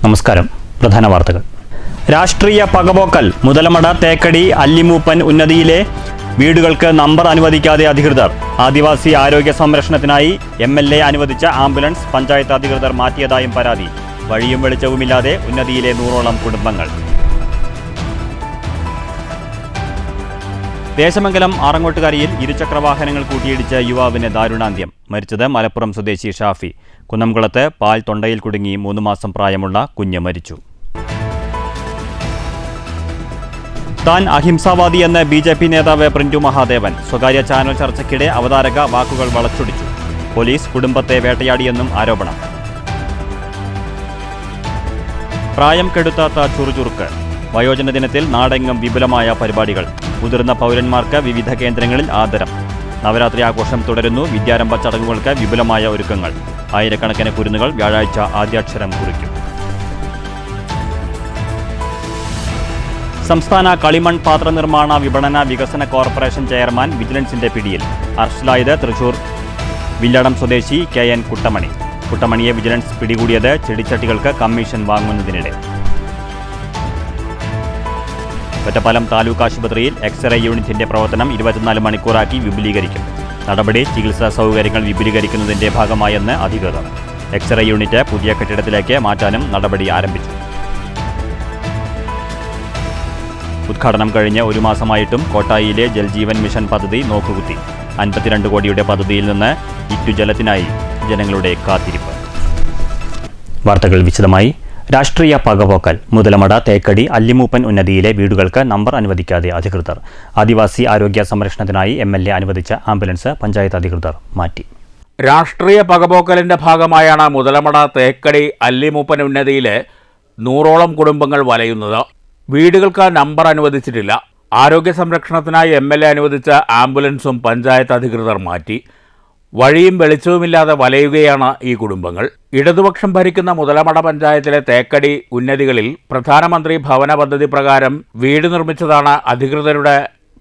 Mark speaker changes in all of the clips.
Speaker 1: നമസ്കാരം. പ്രധാന വാർത്തകൾ. രാഷ്ട്രീയ പകപോക്കൽ. മുതലമട തേക്കടി അല്ലിമൂപ്പൻ ഉന്നതിയിലെ വീടുകൾക്ക് നമ്പർ അനുവദിക്കാതെ അധികൃതർ. ആദിവാസി ആരോഗ്യ സംരക്ഷണത്തിനായി MLA അനുവദിച്ച ആംബുലൻസ് പഞ്ചായത്ത് അധികൃതർ മാറ്റിയതായും പരാതി. വഴിയും വെളിച്ചവുമില്ലാതെ ഉന്നതിയിലെ 100ഓളം കുടുംബങ്ങൾ. ദേശമംഗലം ആറങ്ങോട്ടുകരയിൽ ഇരുചക്രവാഹനങ്ങൾ കൂട്ടിയിടിച്ച് യുവാവിന് ദാരുണാന്ത്യം. മരിച്ചത് മലപ്പുറം സ്വദേശി ഷാഫി. കുന്നംകുളത്ത് പാൽ തൊണ്ടയിൽ കുടുങ്ങി 3 മാസം പ്രായമുള്ള കുഞ്ഞ് മരിച്ചു. താൻ അഹിംസാവാദിയെന്ന് BJP നേതാവ് പ്രിന്റു മഹാദേവൻ. സ്വകാര്യ ചാനൽ ചർച്ചയ്ക്കിടെ അവതാരക വാക്കുകൾ വളച്ചൊടിച്ചു. പോലീസ് കുടുംബത്തെ വേട്ടയാടിയെന്നും ആരോപണം. പ്രായം കെടുത്താത്ത ചുറുചുറുക്ക്. വയോജന ദിനത്തിൽ നാടെങ്ങും വിപുലമായ പരിപാടികൾ. മുതിർന്ന പൗരന്മാർക്ക് വിവിധ കേന്ദ്രങ്ങളിൽ ആദരം. നവരാത്രി ആഘോഷം തുടരുന്നു. വിദ്യാരംഭ ചടങ്ങുകൾക്ക് വിപുലമായ ഒരുക്കങ്ങൾ. ആയിരക്കണക്കിന് കുരുന്നുകൾ വ്യാഴാഴ്ച ആദ്യാക്ഷരം കുറിക്കും. സംസ്ഥാന കളിമൺ പാത്ര നിർമ്മാണ വിപണന വികസന കോർപ്പറേഷൻ ചെയർമാൻ വിജിലൻസിന്റെ പിടിയിൽ. അറസ്റ്റിലായത് തൃശൂർ വില്ലടം സ്വദേശി KN കുട്ടമണി. കുട്ടമണിയെ വിജിലൻസ് പിടികൂടിയത് ചെടിച്ചട്ടികൾക്ക് കമ്മീഷൻ വാങ്ങുന്നതിനിടെ. ഒറ്റപ്പാലം താലൂക്ക് ആശുപത്രിയിൽ എക്സ്റേ യൂണിറ്റിന്റെ പ്രവർത്തനം 24 മണിക്കൂറാക്കി വിപുലീകരിക്കും. നടപടി ചികിത്സാ സൗകര്യങ്ങൾ വിപുലീകരിക്കുന്നതിന്റെ ഭാഗമായെന്ന് അധികൃതർ. എക്സ്റേ യൂണിറ്റ് പുതിയ കെട്ടിടത്തിലേക്ക് മാറ്റാനും നടപടി ആരംഭിച്ചു. ഉദ്ഘാടനം കഴിഞ്ഞ് 1 മാസമായിട്ടും കോട്ടായിയിലെ ജൽജീവൻ മിഷൻ പദ്ധതി നോക്കുകുത്തി. 52 കോടിയുടെ പദ്ധതിയിൽ നിന്ന് ഇറ്റുജലത്തിനായി ജനങ്ങളുടെ കാത്തിരിപ്പ്. വാർത്തകൾ വിശദമായി. രാഷ്ട്രീയ പകപോക്കൽ. മുതലമട തേക്കടി അല്ലിമൂപ്പൻ ഉന്നതിയിലെ വീടുകൾക്ക് നമ്പർ അനുവദിക്കാതെ അധികൃതർ. ആദിവാസി ആരോഗ്യ സംരക്ഷണത്തിനായി MLA അനുവദിച്ച ആംബുലൻസ് പഞ്ചായത്ത് അധികൃതർ മാറ്റി.
Speaker 2: രാഷ്ട്രീയ പകപോക്കലിന്റെ ഭാഗമായാണ് മുതലമട തേക്കടി അല്ലിമൂപ്പൻ ഉന്നതിയിലെ 100ഓളം കുടുംബങ്ങൾ വലയുന്നത്. വീടുകൾക്ക് നമ്പർ അനുവദിച്ചിട്ടില്ല. ആരോഗ്യ സംരക്ഷണത്തിനായി MLA അനുവദിച്ച ആംബുലൻസും പഞ്ചായത്ത് അധികൃതർ മാറ്റി. വഴിയും വെളിച്ചവുമില്ലാതെ വലയുകയാണ് ഈ കുടുംബങ്ങൾ. ഇടതുപക്ഷം ഭരിക്കുന്ന മുതലമട പഞ്ചായത്തിലെ തേക്കടി ഉന്നതികളിൽ പ്രധാനമന്ത്രി ഭവന പദ്ധതി പ്രകാരം വീട് നിർമ്മിച്ചതാണ് അധികൃതരുടെ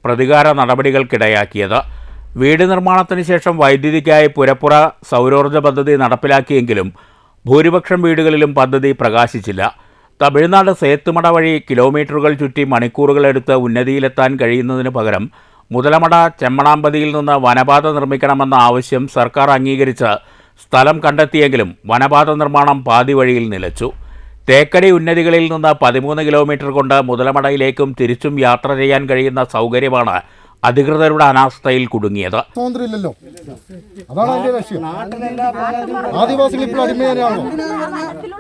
Speaker 2: പ്രതികാര നടപടികൾക്കിടയാക്കിയത്. വീട് നിർമ്മാണത്തിന് ശേഷം വൈദ്യുതിക്കായി പുരപ്പുറ സൗരോർജ്ജ പദ്ധതി നടപ്പിലാക്കിയെങ്കിലും ഭൂരിപക്ഷം വീടുകളിലും പദ്ധതി പ്രകാശിച്ചില്ല. തമിഴ്നാട് സേത്തുമട വഴി കിലോമീറ്ററുകൾ ചുറ്റി മണിക്കൂറുകളെടുത്ത് ഉന്നതിയിലെത്താൻ കഴിയുന്നതിന് പകരം മുതലമട ചെമ്മണാമ്പതിയിൽ നിന്ന് വനപാത നിർമ്മിക്കണമെന്ന ആവശ്യം സർക്കാർ അംഗീകരിച്ച് സ്ഥലം കണ്ടെത്തിയെങ്കിലും വനപാത നിർമ്മാണം പാതി വഴിയിൽ നിലച്ചു. തേക്കടി ഉന്നതികളിൽ നിന്ന് 13 കിലോമീറ്റർ കൊണ്ട് മുതലമടയിലേക്കും തിരിച്ചും യാത്ര ചെയ്യാൻ കഴിയുന്ന സൗകര്യമാണ് അധികൃതരുടെ അനാസ്ഥയിൽ കുടുങ്ങിയത്.
Speaker 3: അതാണ് അതിന്റെ ലക്ഷ്യം. ആദിവാസികൾ ഇപ്പോൾ അടിമയാണോ?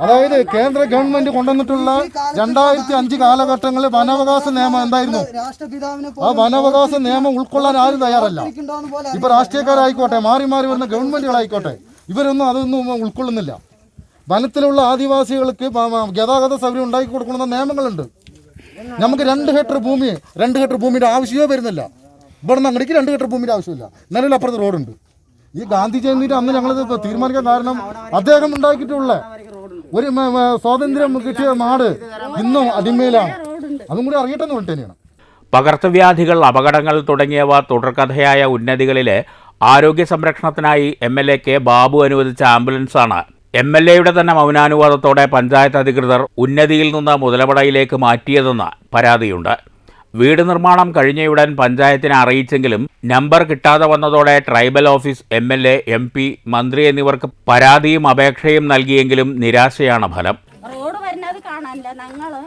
Speaker 3: അതായത് കേന്ദ്ര ഗവൺമെന്റ് കൊണ്ടുവന്നിട്ടുള്ള 2005 കാലഘട്ടങ്ങളിൽ വനാവകാശ നിയമം എന്തായിരുന്നു? ആ വനാവകാശ നിയമം ഉൾക്കൊള്ളാൻ ആരും തയ്യാറല്ല. ഇപ്പൊ രാഷ്ട്രീയക്കാരായിക്കോട്ടെ, മാറി മാറി വരുന്ന ഗവൺമെന്റുകളായിക്കോട്ടെ, ഇവരൊന്നും അതൊന്നും ഉൾക്കൊള്ളുന്നില്ല. വനത്തിലുള്ള ആദിവാസികൾക്ക് ഗതാഗത സൗകര്യം ഉണ്ടാക്കി കൊടുക്കുന്ന നിയമങ്ങളുണ്ട്. നമുക്ക് 2 ഹെക്ടർ ഭൂമിയുടെ ആവശ്യമേ വരുന്നില്ല. ഇവിടെ നിന്ന് അങ്ങടേക്ക് 2 ഹെക്ടർ ഭൂമിയുടെ ആവശ്യമില്ല. എന്നാലും അപ്പുറത്ത് റോഡുണ്ട്. ഈ ഗാന്ധി ജയന്തിയിൽ അന്ന് ഞങ്ങളിത് തീരുമാനിക്കാൻ കാരണം അദ്ദേഹം ഉണ്ടാക്കിയിട്ടുള്ള ഒരു സ്വാതന്ത്ര്യം കിട്ടിയ നാട് ഇന്നും അടിമയിലാണ്. അതും കൂടി അറിയട്ടെന്ന് വേണ്ടി തന്നെയാണ്.
Speaker 2: പകർച്ചവ്യാധികൾ, അപകടങ്ങൾ തുടങ്ങിയവ തുടർക്കഥയായ ഉന്നതികളിലെ ആരോഗ്യ സംരക്ഷണത്തിനായി MLA K ബാബു അനുവദിച്ച ആംബുലൻസാണ് MLAയുടെ തന്നെ മൗനാനുവാദത്തോടെ പഞ്ചായത്ത് അധികൃതർ ഉന്നതിയിൽ നിന്ന് മുതലമടയിലേക്ക് മാറ്റിയതെന്ന് പരാതിയുണ്ട്. വീട് നിർമ്മാണം കഴിഞ്ഞയുടൻ പഞ്ചായത്തിനെ അറിയിച്ചെങ്കിലും നമ്പർ കിട്ടാതെ വന്നതോടെ ട്രൈബൽ ഓഫീസ്, MLA, MP, മന്ത്രി എന്നിവർക്ക് പരാതിയും അപേക്ഷയും നൽകിയെങ്കിലും നിരാശയാണ് ഫലം.
Speaker 4: റോഡ് വരുന്നത് കാണാനില്ല. ഞങ്ങള്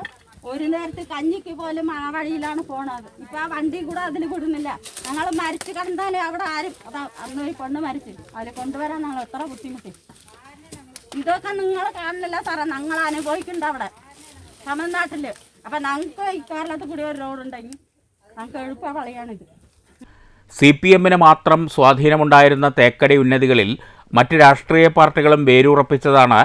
Speaker 4: ഒരു നേരത്തെ കഞ്ഞിക്ക് പോലും ആ വഴിയിലാണ് പോണത്. ഇപ്പൊ ആ വണ്ടി കൂടെ അതിൽ വിടുന്നില്ല. ഞങ്ങൾ മരിച്ചു കിടന്നാലും അവിടെ ആരും അന്ന് ഒരു പെണ്ണ് മരിച്ചു. അതിൽ കൊണ്ടുവരാൻ ഞങ്ങൾ എത്ര ബുദ്ധിമുട്ടി. ഇതൊക്കെ നിങ്ങൾ കാണില്ല സാറേ. ഞങ്ങൾ അനുഭവിക്കുന്നുണ്ട് അവിടെ തമിഴ്നാട്ടില്. അപ്പൊ ഞങ്ങൾക്ക് ഈ കേരളത്തിൽ കൂടി ഒരു റോഡുണ്ടെങ്കിൽ ഞങ്ങൾക്ക് എളുപ്പ വഴിയാണിത്.
Speaker 2: CPM-ന് മാത്രം സ്വാധീനമുണ്ടായിരുന്ന തേക്കടി ഉന്നതികളിൽ മറ്റ് രാഷ്ട്രീയ പാർട്ടികളും വേരുറപ്പിച്ചതാണ്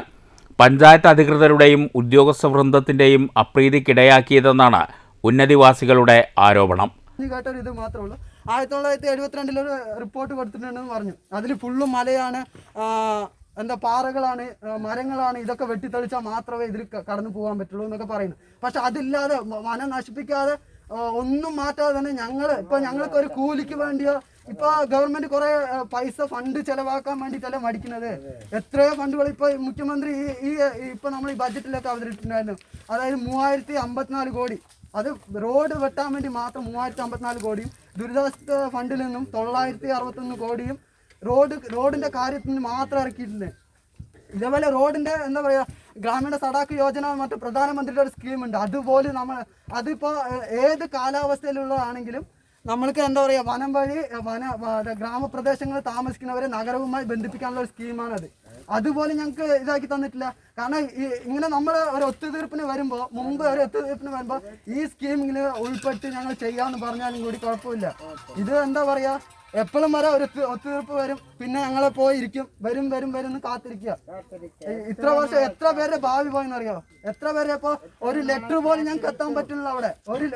Speaker 2: പഞ്ചായത്ത് അധികൃതരുടെയും ഉദ്യോഗസ്ഥ വൃന്ദത്തിന്റെയും അപ്രീതിക്കിടയാക്കിയതെന്നാണ് ഉന്നതിവാസികളുടെ ആരോപണം.
Speaker 5: ഇത് മാത്രമേ 1972 ഒരു റിപ്പോർട്ട് കൊടുത്തിട്ടുണ്ടെന്ന് പറഞ്ഞു. അതിൽ ഫുള്ളും മലയാണ്, പാറകളാണ്, മരങ്ങളാണ്. ഇതൊക്കെ വെട്ടിത്തെളിച്ചാൽ മാത്രമേ ഇതിൽ കടന്നു പോകാൻ പറ്റുള്ളൂ എന്നൊക്കെ പറയുന്നു. പക്ഷെ അതില്ലാതെ വനം നശിപ്പിക്കാതെ ഒന്നും മാറ്റാതെ തന്നെ ഞങ്ങൾക്ക് ഒരു കൂലിക്ക് വേണ്ടിയോ ഇപ്പൊ ഗവൺമെന്റ് കുറെ പൈസ ഫണ്ട് ചെലവാക്കാൻ വേണ്ടിയിട്ടല്ലേ മടിക്കുന്നത്. എത്രയോ ഫണ്ടുകൾ ഇപ്പൊ മുഖ്യമന്ത്രി ഇപ്പൊ നമ്മൾ ഈ ബഡ്ജറ്റിലൊക്കെ അവതരിപ്പിച്ചിട്ടുണ്ടായിരുന്നു. അതായത് 3054 കോടി, അത് റോഡ് വെട്ടാൻ വേണ്ടി മാത്രം 3054 കോടിയും, ദുരിതാശ്വാസ ഫണ്ടിൽ നിന്നും 961 കോടിയും റോഡിന്റെ കാര്യത്തിന് മാത്രം ഇറക്കിയിട്ടുണ്ട്. ഇതേപോലെ റോഡിന്റെ എന്താ പറയാ, ഗ്രാമീണ സടാക്ക് യോജന മറ്റു പ്രധാനമന്ത്രിയുടെ ഒരു സ്കീമുണ്ട്. അതുപോലെ അതിപ്പോ ഏത് കാലാവസ്ഥയിലുള്ളതാണെങ്കിലും നമ്മൾക്ക് എന്താ പറയുക, വനം വഴി ഗ്രാമപ്രദേശങ്ങളിൽ താമസിക്കുന്നവരെ നഗരവുമായി ബന്ധിപ്പിക്കാനുള്ള ഒരു സ്കീമാണത്. അതുപോലെ ഞങ്ങൾക്ക് ഇതാക്കി തന്നിട്ടില്ല. കാരണം ഇങ്ങനെ നമ്മൾ ഒരു ഒത്തുതീർപ്പിന് വരുമ്പോൾ ഈ സ്കീമിൽ ഉൾപ്പെട്ട് ഞങ്ങൾ ചെയ്യാമെന്ന് പറഞ്ഞാലും കൂടി കുഴപ്പമില്ല. ഇത് എന്താ പറയുക, എപ്പോഴും വരെ ഒരു ഒത്തുതീർപ്പ് വരും, പിന്നെ ഞങ്ങളെ പോയിരിക്കും, വരും എന്ന് കാത്തിരിക്കുക. ഇത്ര വർഷം എത്ര പേരുടെ ഭാവി പോയെന്നറിയോ? എത്ര പേരെ ഇപ്പോൾ ഒരു ലെറ്റർ പോലും ഞങ്ങൾക്ക് എത്താൻ പറ്റുന്നില്ല. അവിടെ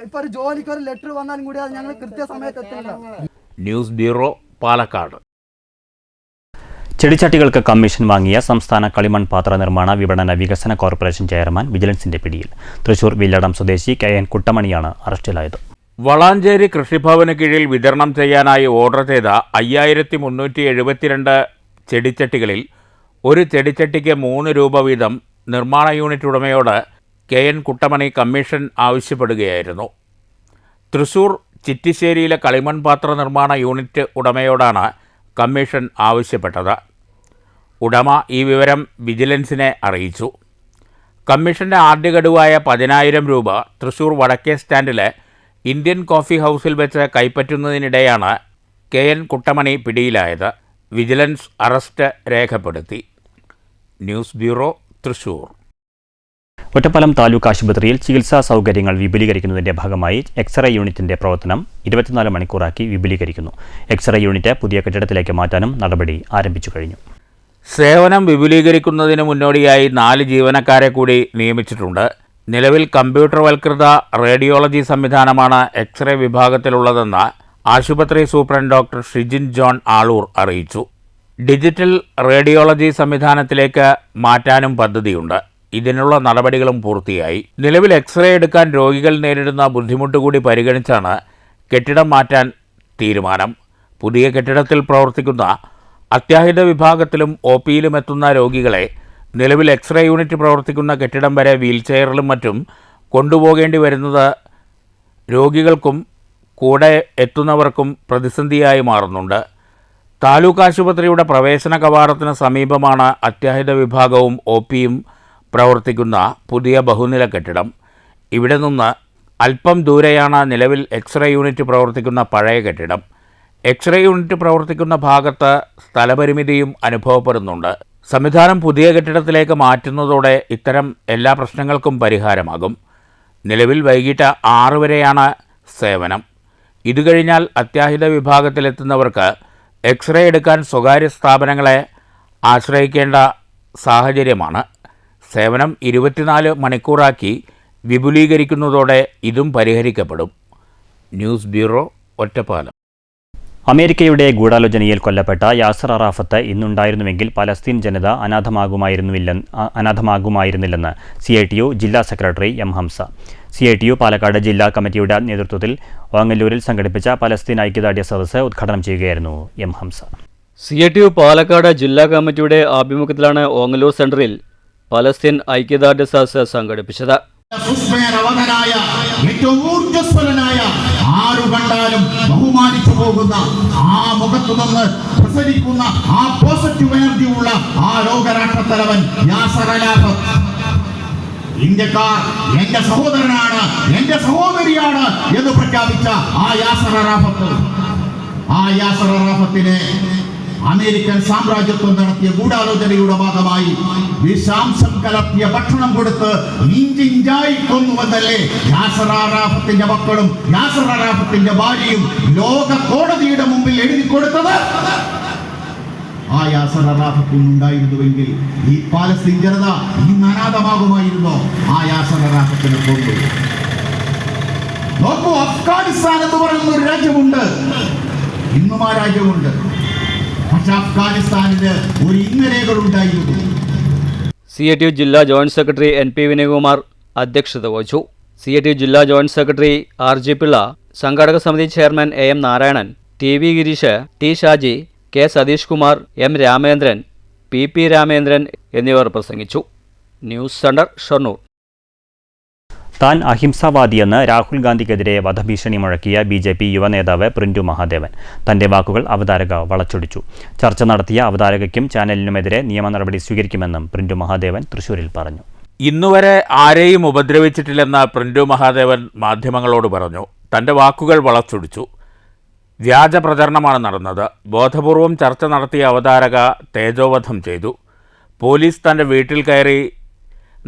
Speaker 5: ഇപ്പൊ ഒരു ജോലിക്ക് ഒരു ലെറ്റർ വന്നാലും കൂടി അത് ഞങ്ങൾ കൃത്യസമയത്ത് എത്തില്ല.
Speaker 2: News bureau, Palakkad.
Speaker 1: ചെടിച്ചട്ടികൾക്ക് കമ്മീഷൻ വാങ്ങിയ സംസ്ഥാന കളിമൺ പാത്ര നിർമ്മാണ വിപണന വികസന കോർപ്പറേഷൻ ചെയർമാൻ വിജിലൻസിന്റെ പിടിയിൽ. തൃശൂർ വില്ലടം സ്വദേശി KN കുട്ടമണിയാണ് അറസ്റ്റിലായത്.
Speaker 2: വളാഞ്ചേരി കൃഷിഭവന് കീഴിൽ വിതരണം ചെയ്യാനായി ഓർഡർ ചെയ്ത 5372 ചെടിച്ചട്ടികളിൽ ഒരു ചെടിച്ചട്ടിക്ക് 3 രൂപ വീതം നിർമ്മാണ യൂണിറ്റ് ഉടമയോട് KN കുട്ടമണി കമ്മീഷൻ ആവശ്യപ്പെടുകയായിരുന്നു. തൃശൂർ ചിറ്റിശ്ശേരിയിലെ കളിമൺ പാത്ര നിർമ്മാണ യൂണിറ്റ് ഉടമയോടാണ് കമ്മീഷൻ ആവശ്യപ്പെട്ടത്. ഉടമ ഈ വിവരം വിജിലൻസിനെ അറിയിച്ചു. കമ്മീഷൻ്റെ ആദ്യ ഗഡുവായ 10,000 രൂപ തൃശൂർ വടക്കേ സ്റ്റാൻഡിലെ ഇന്ത്യൻ കോഫി ഹൗസിൽ വെച്ച് കൈപ്പറ്റുന്നതിനിടെയാണ് KN കുട്ടമണി പിടിയിലായത്. വിജിലൻസ് അറസ്റ്റ് രേഖപ്പെടുത്തി. News bureau, Thrissur.
Speaker 1: ഒറ്റപ്പാലം താലൂക്ക് ആശുപത്രിയിൽ ചികിത്സാ സൗകര്യങ്ങൾ വിപുലീകരിക്കുന്നതിന്റെ ഭാഗമായി എക്സ്റേ യൂണിറ്റിന്റെ പ്രവർത്തനം 24 മണിക്കൂറാക്കി വിപുലീകരിക്കുന്നു. എക്സ്റേ യൂണിറ്റ് പുതിയ കെട്ടിടത്തിലേക്ക് മാറ്റാനും നടപടി ആരംഭിച്ചു കഴിഞ്ഞു.
Speaker 2: സേവനം വിപുലീകരിക്കുന്നതിന് മുന്നോടിയായി 4 ജീവനക്കാരെ കൂടി നിയമിച്ചിട്ടുണ്ട്. നിലവിൽ കമ്പ്യൂട്ടർവൽകൃത റേഡിയോളജി സംവിധാനമാണ് എക്സ്റേ വിഭാഗത്തിലുള്ളതെന്ന് ആശുപത്രി superintendent doctor Shijin John Aloor അറിയിച്ചു. ഡിജിറ്റൽ റേഡിയോളജി സംവിധാനത്തിലേക്ക് മാറ്റാനും പദ്ധതിയുണ്ട്. ഇതിനുള്ള നടപടികളും പൂർത്തിയായി. നിലവിൽ എക്സ്റേ എടുക്കാൻ രോഗികൾ നേരിടുന്ന ബുദ്ധിമുട്ട് കൂടി പരിഗണിച്ചാണ് കെട്ടിടം മാറ്റാൻ തീരുമാനം. പുതിയ കെട്ടിടത്തിൽ പ്രവർത്തിക്കുന്ന അത്യാഹിത വിഭാഗത്തിലും OPയിലും എത്തുന്ന രോഗികളെ നിലവിൽ എക്സ്റേ യൂണിറ്റ് പ്രവർത്തിക്കുന്ന കെട്ടിടം വരെ വീൽചെയറിലും മറ്റും കൊണ്ടുപോകേണ്ടി വരുന്നത് രോഗികൾക്കും കൂടെ എത്തുന്നവർക്കും പ്രതിസന്ധിയായി മാറുന്നുണ്ട്. താലൂക്ക് ആശുപത്രിയുടെ പ്രവേശന കവാടത്തിന് സമീപമാണ് അത്യാഹിത വിഭാഗവും OPയും പ്രവർത്തിക്കുന്ന പുതിയ ബഹുനില കെട്ടിടം. ഇവിടെ നിന്ന് അല്പം ദൂരെയാണ് നിലവിൽ എക്സ്റേ യൂണിറ്റ് പ്രവർത്തിക്കുന്ന പഴയ കെട്ടിടം. എക്സ്റേ യൂണിറ്റ് പ്രവർത്തിക്കുന്ന ഭാഗത്ത് സ്ഥലപരിമിതിയും അനുഭവപ്പെടുന്നുണ്ട്. സംവിധാനം പുതിയ കെട്ടിടത്തിലേക്ക് മാറ്റുന്നതോടെ ഇത്തരം എല്ലാ പ്രശ്നങ്ങൾക്കും പരിഹാരമാകും. നിലവിൽ വൈകിട്ട് 6 വരെയാണ് സേവനം. ഇത് കഴിഞ്ഞാൽ അത്യാഹിത വിഭാഗത്തിലെത്തുന്നവർക്ക് എക്സ്റേ എടുക്കാൻ സ്വകാര്യ സ്ഥാപനങ്ങളെ ആശ്രയിക്കേണ്ട സാഹചര്യമാണ്. സേവനം 24 മണിക്കൂറാക്കി വിപുലീകരിക്കുന്നതോടെ ഇതും പരിഹരിക്കപ്പെടും. News bureau, Ottapalam.
Speaker 1: അമേരിക്കയുടെ ഗൂഢാലോചനയിൽ കൊല്ലപ്പെട്ട യാസർ അറാഫത്ത് ഇന്നുണ്ടായിരുന്നുവെങ്കിൽ പലസ്തീൻ ജനത അനാഥമാകുമായിരുന്നില്ലെന്ന് CITU ജില്ലാ secretary M. Hamza. CITU Palakkad ജില്ലാ കമ്മിറ്റിയുടെ നേതൃത്വത്തിൽ ഓങ്ങല്ലൂരിൽ സംഘടിപ്പിച്ച പലസ്തീൻ ഐക്യദാർഢ്യ സദസ്സ് ഉദ്ഘാടനം ചെയ്യുകയായിരുന്നു M. ഹംസ.
Speaker 6: CITU പാലക്കാട് ജില്ലാ കമ്മിറ്റിയുടെ ആഭിമുഖ്യത്തിലാണ് ഓങ്ങല്ലൂർ സെന്ററിൽ പലസ്തീൻ ഐക്യദാർഢ്യ സദസ്സ് സംഘടിപ്പിച്ചത്.
Speaker 7: ഏറ്റവും ഊർജ്ജസ്വലനായ, ആരു കണ്ടാലും ബഹുമാനിച്ചു പോകുന്ന, ആ മുഖത്തു നിന്ന് പ്രസരിക്കുന്ന ആ പോസിറ്റീവ് എനർജി ഉള്ള ആ ലോകരാഷ്ട്രത്തലവൻ യാസർ അറാഫത്ത്. ഇന്ത്യക്കാർ എന്റെ സഹോദരനാണ്, എന്റെ സഹോദരിയാണ് എന്ന് പ്രഖ്യാപിച്ച ആ യാസർ അറാഫത്തിനെ അമേരിക്കൻ സാമ്രാജ്യത്വം നടത്തിയ ഗൂഢാലോചനയുടെ ഭാഗമായി വിഷാംശം കലർത്തിയ ഭക്ഷണം കൊടുത്ത് ഇഞ്ചിഞ്ചായി കൊന്നുവെന്നല്ലേ യാസർ അറാഫത്തിന്റെ മക്കളും യാസർ അറാഫത്തിന്റെ ഭാര്യയും ലോക കോടതിയുടെ മുമ്പിൽ എഴുതി കൊടുത്തത്? ആ യാസർ അറാഫത്തിന് ഉണ്ടായിരുന്നുവെങ്കിൽ ഈ പാലസ്തീൻ ജനത ഇന്ന് അനാഥമാകുമായിരുന്നോ? ആ യാസർ അറാഫത്തിനെ കൊണ്ടു. നോക്കൂ, അഫ്ഗാനിസ്ഥാൻ എന്ന് പറയുന്ന ഒരു രാജ്യമുണ്ട്, ഇന്നും ആ രാജ്യമുണ്ട്. പക്ഷെ അഫ്ഗാനിസ്ഥാനിന് ഒരു ഇന്നരകളുണ്ടായിരുന്നു.
Speaker 6: CITU ജില്ലാ ജോയിന്റ് സെക്രട്ടറി NP വിനയകുമാർ അധ്യക്ഷത വഹിച്ചു. CITU ജില്ലാ ജോയിന്റ് സെക്രട്ടറി RG പിള്ള, സംഘാടക സമിതി chairman AM Narayanan, TV Girish, T Shaji, K Satheesh Kumar, M Ramendran, PP Ramendran എന്നിവർ പ്രസംഗിച്ചു. News centre, Shoranur.
Speaker 1: താൻ അഹിംസാവാദിയെന്ന് രാഹുൽ ഗാന്ധിക്കെതിരെ വധഭീഷണി മുഴക്കിയ BJP യുവനേതാവ് പ്രിന്റു മഹാദേവൻ തന്റെ വാക്കുകൾ അവതാരക വളച്ചൊടിച്ചു. ചർച്ച നടത്തിയ അവതാരകയ്ക്കും ചാനലിനുമെതിരെ നിയമ നടപടി സ്വീകരിക്കുമെന്നും പ്രിന്റു മഹാദേവൻ തൃശൂരിൽ പറഞ്ഞു.
Speaker 2: ഇന്നുവരെ ആരെയും ഉപദ്രവിച്ചിട്ടില്ലെന്ന് പ്രിന്റു മഹാദേവൻ മാധ്യമങ്ങളോട് പറഞ്ഞു. തന്റെ വാക്കുകൾ വളച്ചൊടിച്ചു. വ്യാജ പ്രചരണമാണ് നടന്നത്. ബോധപൂർവം ചർച്ച നടത്തിയ അവതാരക തേജോവധം ചെയ്തു. പോലീസ് തന്റെ വീട്ടിൽ കയറി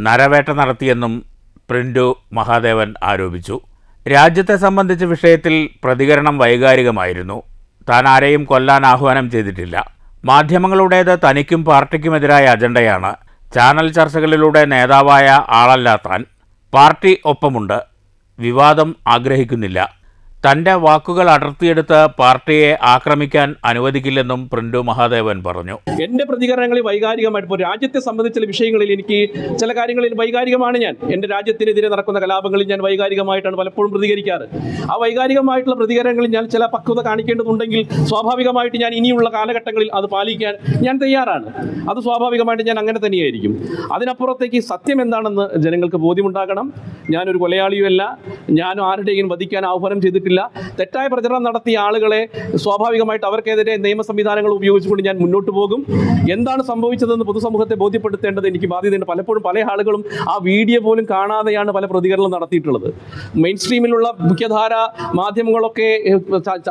Speaker 2: നരവേട്ട നടത്തിയെന്നും പ്രിന്റു മഹാദേവൻ ആരോപിച്ചു. രാജ്യത്തെ സംബന്ധിച്ച വിഷയത്തിൽ പ്രതികരണം വൈകാരികമായിരുന്നു. താൻ ആരെയും കൊല്ലാൻ ആഹ്വാനം ചെയ്തിട്ടില്ല. മാധ്യമങ്ങളുടേത് തനിക്കും പാർട്ടിക്കുമെതിരായ അജണ്ടയാണ്. ചാനൽ ചർച്ചകളിലൂടെ നേതാവായ ആളല്ല താൻ. പാർട്ടി ഒപ്പമുണ്ട്. വിവാദം ആഗ്രഹിക്കുന്നില്ല. തന്റെ വാക്കുകൾ അടർത്തിയെടുത്ത് പാർട്ടിയെ ആക്രമിക്കാൻ അനുവദിക്കില്ലെന്നും പ്രിന്റു മഹാദേവൻ പറഞ്ഞു.
Speaker 8: എൻ്റെ പ്രതികരണങ്ങളിൽ വൈകാരികമായിട്ട് ഇപ്പോൾ രാജ്യത്തെ സംബന്ധിച്ച വിഷയങ്ങളിൽ എനിക്ക് ചില കാര്യങ്ങളിൽ വൈകാരികമാണ്. ഞാൻ എൻ്റെ രാജ്യത്തിനെതിരെ നടക്കുന്ന കലാപങ്ങളിൽ ഞാൻ വൈകാരികമായിട്ടാണ് പലപ്പോഴും പ്രതികരിക്കാറ്. ആ വൈകാരികമായിട്ടുള്ള പ്രതികരണങ്ങളിൽ ഞാൻ ചില പക്വത കാണിക്കേണ്ടതുണ്ടെങ്കിൽ സ്വാഭാവികമായിട്ട് ഞാൻ ഇനിയുള്ള കാലഘട്ടങ്ങളിൽ അത് പാലിക്കാൻ ഞാൻ തയ്യാറാണ്. അത് സ്വാഭാവികമായിട്ട് ഞാൻ അങ്ങനെ തന്നെയായിരിക്കും. അതിനപ്പുറത്തേക്ക് സത്യം എന്താണെന്ന് ജനങ്ങൾക്ക് ബോധ്യമുണ്ടാകണം. ഞാനൊരു കൊലയാളിയുമല്ല. ഞാൻ ആരുടെയും വധിക്കാൻ ആഹ്വാനം ചെയ്തിട്ടില്ല. തെറ്റായ പ്രചരണം നടത്തിയ ആളുകളെ സ്വാഭാവികമായിട്ട് അവർക്കെതിരെ നിയമ സംവിധാനങ്ങൾ ഉപയോഗിച്ചുകൊണ്ട് ഞാൻ മുന്നോട്ട് പോകും. എന്താണ് സംഭവിച്ചതെന്ന് പൊതുസമൂഹത്തെ ബോധ്യപ്പെടുത്തേണ്ടത് എനിക്ക് ബാധ്യതയുണ്ട്. പലപ്പോഴും പല ആളുകളും ആ വീഡിയോ പോലും കാണാതെയാണ് പല പ്രതികരണം നടത്തിയിട്ടുള്ളത്. മെയിൻ സ്ട്രീമിലുള്ള മുഖ്യധാര മാധ്യമങ്ങളൊക്കെ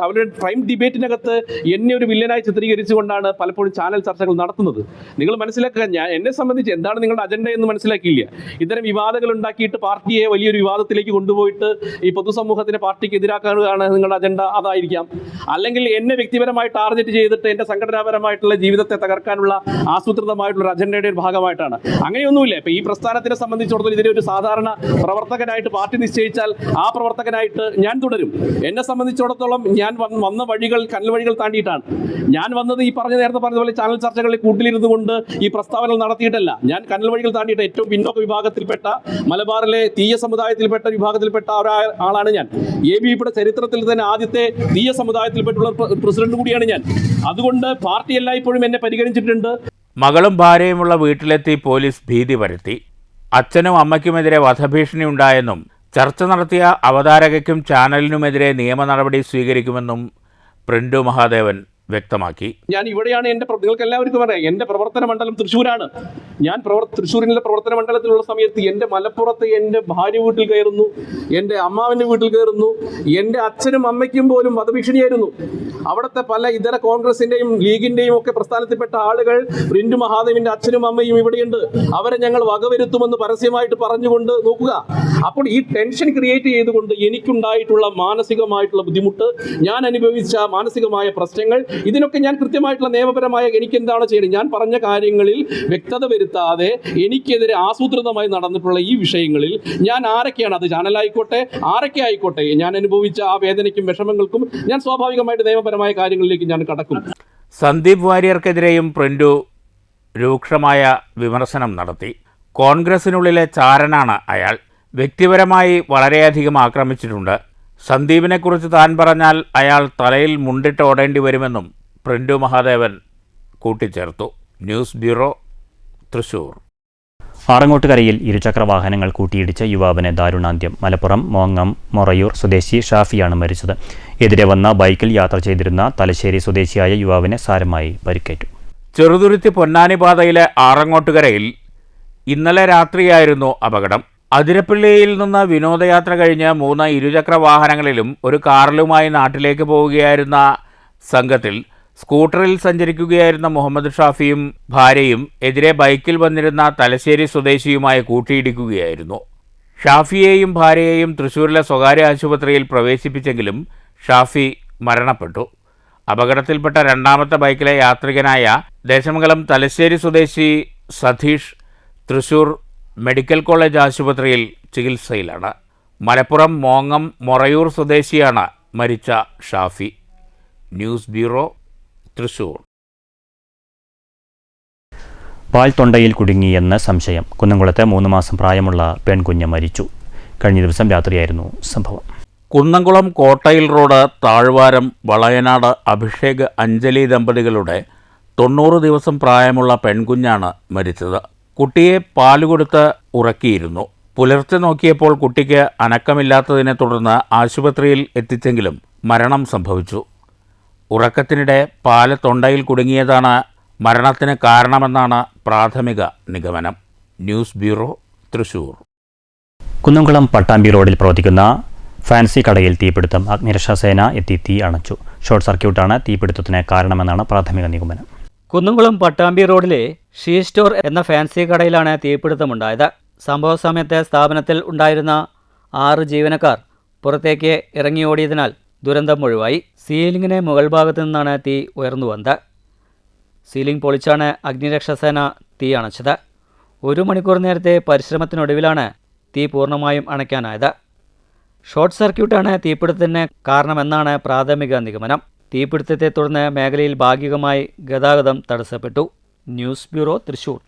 Speaker 8: അവരുടെ പ്രൈം ഡിബേറ്റിനകത്ത് എന്നെ ഒരു വില്ലനായി ചിത്രീകരിച്ചുകൊണ്ടാണ് പലപ്പോഴും ചാനൽ ചർച്ചകൾ നടത്തുന്നത്. നിങ്ങൾ മനസ്സിലാക്കുക, എന്നെ സംബന്ധിച്ച് എന്താണ് നിങ്ങളുടെ അജണ്ട എന്ന് മനസ്സിലാക്കിയില്ല. ഇത്തരം വിവാദങ്ങൾ ഉണ്ടാക്കിയിട്ട് പാർട്ടിയെ വലിയൊരു വിവാദത്തിലേക്ക് കൊണ്ടുപോയിട്ട് ഈ പൊതുസമൂഹത്തിനെ പാർട്ടിക്ക് എതിരാക്കാനാണ് നിങ്ങളുടെ അജണ്ട. അതായിരിക്കാം. അല്ലെങ്കിൽ എന്നെ വ്യക്തിപരമായി ടാർഗറ്റ് ചെയ്തിട്ട് എൻ്റെ സംഘടനാപരമായിട്ടുള്ള ജീവിതത്തെ തകർക്കാനുള്ള ആസൂത്രിതമായിട്ടുള്ള അജണ്ടയുടെ ഒരു ഭാഗമായിട്ടാണ്. അങ്ങനെയൊന്നുമില്ല. ഇപ്പം ഈ പ്രസ്ഥാനത്തിനെ സംബന്ധിച്ചിടത്തോളം ഇതിനെ ഒരു സാധാരണ പ്രവർത്തകനായിട്ട് പാർട്ടി നിശ്ചയിച്ചാൽ ആ പ്രവർത്തകനായിട്ട് ഞാൻ തുടരും. എന്നെ സംബന്ധിച്ചിടത്തോളം ഞാൻ വന്ന വഴികൾ കനൽ വഴികൾ താണ്ടിയിട്ടാണ് ഞാൻ വന്നത്. ഈ നേരത്തെ പറഞ്ഞതുപോലെ ചാനൽ ചർച്ചകളിൽ കൂട്ടിലിരുന്നു കൊണ്ട് ഈ പ്രസ്താവനകൾ നടത്തിയിട്ടല്ല. ഞാൻ കനൽ വഴികൾ താണ്ടിയിട്ട് ഏറ്റവും പിന്നോക്ക വിഭാഗത്തിൽപ്പെട്ട മലബാറിലെ തീയ സമുദായത്തിൽപ്പെട്ട വിഭാഗത്തിൽപ്പെട്ട ഒരാളാണ് ഞാൻ. ABVPയുടെ ചരിത്രത്തിൽ തന്നെ ആദ്യത്തെ തീയ സമുദായത്തിൽപ്പെട്ടുള്ള പ്രസിഡന്റ് കൂടിയാണ് ഞാൻ. അതുകൊണ്ട് പാർട്ടി എല്ലായ്പ്പോഴും എന്നെ പരിഗണിച്ചിട്ടുണ്ട്.
Speaker 2: മകളും ഭാര്യയുമുള്ള വീട്ടിലെത്തി പോലീസ് ഭീതി പരത്തി. അച്ഛനും അമ്മയ്ക്കുമെതിരെ വധഭീഷണി ഉണ്ടായെന്നും ചർച്ച നടത്തിയ അവതാരകയ്ക്കും ചാനലിനുമെതിരെ നിയമ നടപടി സ്വീകരിക്കുമെന്നും പ്രിന്റു മഹാദേവൻ വ്യക്തമാക്കി.
Speaker 8: ഞാൻ ഇവിടെയാണ് നിങ്ങൾക്ക് എല്ലാവർക്കും അറിയാം, എൻ്റെ പ്രവർത്തന മണ്ഡലം തൃശ്ശൂരാണ്. ഞാൻ തൃശ്ശൂരിലെ പ്രവർത്തന മണ്ഡലത്തിലുള്ള സമയത്ത് എൻ്റെ മലപ്പുറത്ത് എൻ്റെ ഭാര്യ വീട്ടിൽ കയറുന്നു, എൻ്റെ അമ്മാവിൻ്റെ വീട്ടിൽ കയറുന്നു, എൻ്റെ അച്ഛനും അമ്മയ്ക്കും പോലും വധഭീഷണിയായിരുന്നു. അവിടുത്തെ പല ഇതര കോൺഗ്രസിൻ്റെയും ലീഗിൻ്റെയും ഒക്കെ പ്രസ്ഥാനത്തിൽപ്പെട്ട ആളുകൾ പ്രിന്റു മഹാദേവൻ്റെ അച്ഛനും അമ്മയും ഇവിടെയുണ്ട്, അവരെ ഞങ്ങൾ വകവരുത്തുമെന്ന് പരസ്യമായിട്ട് പറഞ്ഞുകൊണ്ട് നോക്കുക. അപ്പോൾ ഈ ടെൻഷൻ ക്രിയേറ്റ് ചെയ്തുകൊണ്ട് എനിക്കുണ്ടായിട്ടുള്ള മാനസികമായിട്ടുള്ള ബുദ്ധിമുട്ട്, ഞാൻ അനുഭവിച്ച മാനസികമായ പ്രശ്നങ്ങൾ, ഇതിനൊക്കെ ഞാൻ കൃത്യമായിട്ടുള്ള നിയമപരമായ എനിക്ക് എന്താണ് ചെയ്യുന്നത്, ഞാൻ പറഞ്ഞ കാര്യങ്ങളിൽ വ്യക്തത വരുത്താതെ എനിക്കെതിരെ ആസൂത്രിതമായി നടന്നിട്ടുള്ള ഈ വിഷയങ്ങളിൽ ഞാൻ ആരൊക്കെയാണ്, അത് ചാനലായിക്കോട്ടെ ആരൊക്കെ ആയിക്കോട്ടെ, ഞാൻ അനുഭവിച്ച ആ വേദനയ്ക്കും വിഷമങ്ങൾക്കും ഞാൻ സ്വാഭാവികമായിട്ട് നിയമപരമായ കാര്യങ്ങളിലേക്ക് ഞാൻ കടക്കും.
Speaker 2: സന്ദീപ് വാര്യർക്കെതിരെയും പ്രിന്റു രൂക്ഷമായ വിമർശനം നടത്തി. കോൺഗ്രസിനുള്ളിലെ ചാരനാണ് അയാൾ. വ്യക്തിപരമായി വളരെയധികം ആക്രമിച്ചിട്ടുണ്ട്. സന്ദീപിനെക്കുറിച്ച് താൻ പറഞ്ഞാൽ അയാൾ തലയിൽ മുണ്ടിട്ട് ഓടേണ്ടി വരുമെന്നും പ്രിന്റു മഹാദേവൻ കൂട്ടിച്ചേർത്തു. News bureau, Thrissur.
Speaker 1: ആറങ്ങോട്ടുകരയിൽ ഇരുചക്രവാഹനങ്ങൾ കൂട്ടിയിടിച്ച് യുവാവിന് ദാരുണാന്ത്യം. മലപ്പുറം മോങ്ങം മൊറയൂർ സ്വദേശി ഷാഫിയാണ് മരിച്ചത്. എതിരെ വന്ന ബൈക്കിൽ യാത്ര ചെയ്തിരുന്ന തലശ്ശേരി സ്വദേശിയായ യുവാവിന് സാരമായി പരിക്കേറ്റു.
Speaker 2: ചെറുതുരുത്തി പൊന്നാനി പാതയിലെ ആറങ്ങോട്ടുകരയിൽ ഇന്നലെ രാത്രിയായിരുന്നു അപകടം. അതിരപ്പള്ളിയിൽ നിന്ന് വിനോദയാത്ര കഴിഞ്ഞ് 3 ഇരുചക്ര വാഹനങ്ങളിലും ഒരു കാറിലുമായി നാട്ടിലേക്ക് പോവുകയായിരുന്ന സംഘത്തിൽ സ്കൂട്ടറിൽ സഞ്ചരിക്കുകയായിരുന്ന മുഹമ്മദ് ഷാഫിയും ഭാര്യയും എതിരെ ബൈക്കിൽ വന്നിരുന്ന തലശ്ശേരി സ്വദേശിയുമായി കൂട്ടിയിടിക്കുകയായിരുന്നു. ഷാഫിയെയും ഭാര്യയെയും തൃശ്ശൂരിലെ സ്വകാര്യ ആശുപത്രിയിൽ പ്രവേശിപ്പിച്ചെങ്കിലും ഷാഫി മരണപ്പെട്ടു. അപകടത്തിൽപ്പെട്ട രണ്ടാമത്തെ ബൈക്കിലെ യാത്രികനായ ദേശമംഗലം തലശ്ശേരി സ്വദേശി സതീഷ് തൃശ്ശൂർ മെഡിക്കൽ കോളേജ് ആശുപത്രിയിൽ ചികിത്സയിലാണ്. മലപ്പുറം മോങ്ങം മൊറയൂർ സ്വദേശിയാണ് മരിച്ച ഷാഫി. News bureau, Thrissur.
Speaker 1: പാൽ തൊണ്ടയിൽ കുടുങ്ങിയെന്ന് സംശയം. കുന്നംകുളത്ത് 3 മാസം പ്രായമുള്ള പെൺകുഞ്ഞ് മരിച്ചു. കഴിഞ്ഞ ദിവസം രാത്രിയായിരുന്നു സംഭവം.
Speaker 2: കുന്നംകുളം കോട്ടയിൽ റോഡ് താഴ്വാരം വളയനാട് അഭിഷേക് അഞ്ജലി ദമ്പതികളുടെ 90 ദിവസം പ്രായമുള്ള പെൺകുഞ്ഞാണ് മരിച്ചത്. കുട്ടിയെ പാലുകൊടുത്ത് ഉറക്കിയിരുന്നു. പുലർച്ചെ നോക്കിയപ്പോൾ കുട്ടിക്ക് അനക്കമില്ലാത്തതിനെ തുടർന്ന് ആശുപത്രിയിൽ എത്തിച്ചെങ്കിലും മരണം സംഭവിച്ചു. ഉറക്കത്തിനിടെ പാല് തൊണ്ടയിൽ കുടുങ്ങിയതാണ് മരണത്തിന് കാരണമെന്നാണ് പ്രാഥമിക നിഗമനം. News bureau, Thrissur.
Speaker 1: കുന്നംകുളം പട്ടാമ്പി റോഡിൽ പ്രവർത്തിക്കുന്ന ഫാൻസി കടയിൽ തീപിടുത്തം. അഗ്നിരക്ഷാസേന എത്തി തീ അണച്ചു. ഷോർട്ട് സർക്യൂട്ടാണ് തീപിടുത്തത്തിന് കാരണമെന്നാണ് പ്രാഥമിക നിഗമനം.
Speaker 6: കുന്നംകുളം പട്ടാമ്പി റോഡിലെ ഷീ സ്റ്റോർ എന്ന ഫാൻസി കടയിലാണ് തീപിടുത്തമുണ്ടായത്. സംഭവ സമയത്ത് സ്ഥാപനത്തിൽ ഉണ്ടായിരുന്ന 6 ജീവനക്കാർ പുറത്തേക്ക് ഇറങ്ങിയോടിയതിനാൽ ദുരന്തം ഒഴിവായി. സീലിംഗിന് മുകൾ ഭാഗത്തു നിന്നാണ് തീ ഉയർന്നു വന്നത്. സീലിംഗ് പൊളിച്ചാണ് അഗ്നിരക്ഷാസേന തീ അണച്ചത്. 1 മണിക്കൂർ നേരത്തെ പരിശ്രമത്തിനൊടുവിലാണ് തീ പൂർണ്ണമായും അണയ്ക്കാനായത്. ഷോർട്ട് സർക്യൂട്ടാണ് തീപിടുത്തത്തിന് കാരണമെന്നാണ് പ്രാഥമിക നിഗമനം. തീപിടുത്തത്തെ തുടർന്ന് മേഖലയിൽ ഭാഗികമായി ഗതാഗതം തടസ്സപ്പെട്ടു. News bureau, Thrissur.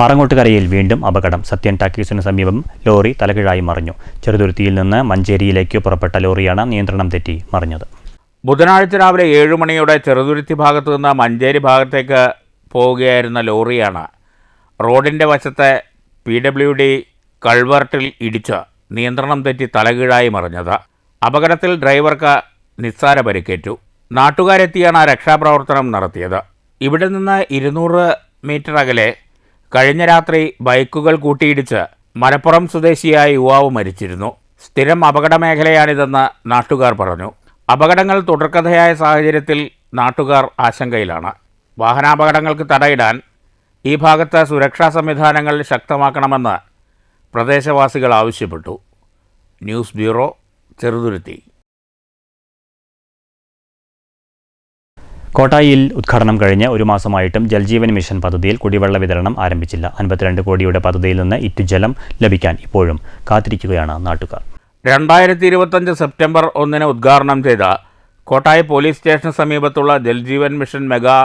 Speaker 1: ആറങ്ങോട്ടുകരയിൽ വീണ്ടും അപകടം. സത്യൻ ടാക്കീസിന് സമീപം ലോറി തലകീഴായി മറിഞ്ഞു. ചെറുതുരുത്തിയിൽ നിന്ന് മഞ്ചേരിയിലേക്ക് പുറപ്പെട്ട ലോറിയാണ് നിയന്ത്രണം തെറ്റി മറിഞ്ഞത്.
Speaker 2: ബുധനാഴ്ച രാവിലെ 7 മണിയോടെ ചെറുതുരുത്തി ഭാഗത്തു നിന്ന് മഞ്ചേരി ഭാഗത്തേക്ക് പോവുകയായിരുന്ന ലോറിയാണ് റോഡിൻ്റെ വശത്തെ PWD കൾവർട്ടിൽ ഇടിച്ച് നിയന്ത്രണം തെറ്റി തലകീഴായി മറിഞ്ഞത്. അപകടത്തിൽ ഡ്രൈവർക്ക് നിസ്സാര പരിക്കേറ്റു. നാട്ടുകാരെത്തിയാണ് രക്ഷാപ്രവർത്തനം നടത്തിയത്. ഇവിടെ നിന്ന് 200 മീറ്റർ അകലെ കഴിഞ്ഞ രാത്രി ബൈക്കുകൾ കൂട്ടിയിടിച്ച് മലപ്പുറം സ്വദേശിയായ യുവാവ് മരിച്ചിരുന്നു. സ്ഥിരം അപകട മേഖലയാണിതെന്ന് നാട്ടുകാർ പറഞ്ഞു. അപകടങ്ങൾ തുടർക്കഥയായ സാഹചര്യത്തിൽ നാട്ടുകാർ ആശങ്കയിലാണ്. വാഹനാപകടങ്ങൾക്ക് തടയിടാൻ ഈ ഭാഗത്ത് സുരക്ഷാ സംവിധാനങ്ങൾ ശക്തമാക്കണമെന്ന് പ്രദേശവാസികൾ ആവശ്യപ്പെട്ടു. News bureau, Cheruthuruthy.
Speaker 1: കോട്ടായിയിൽ ഉദ്ഘാടനം കഴിഞ്ഞ് 1 മാസമായിട്ടും ജൽജീവൻ മിഷൻ പദ്ധതിയിൽ കുടിവെള്ള വിതരണം ആരംഭിച്ചില്ല. 52 കോടിയുടെ പദ്ധതിയിൽ നിന്ന് ഇറ്റുജലം ലഭിക്കാൻ ഇപ്പോഴും കാത്തിരിക്കുകയാണ് നാട്ടുകാർ.
Speaker 2: 2025 സെപ്റ്റംബർ 1 ഉദ്ഘാടനം ചെയ്ത കോട്ടായി പോലീസ് സ്റ്റേഷന് സമീപത്തുള്ള ജൽജീവൻ മിഷൻ മെഗാ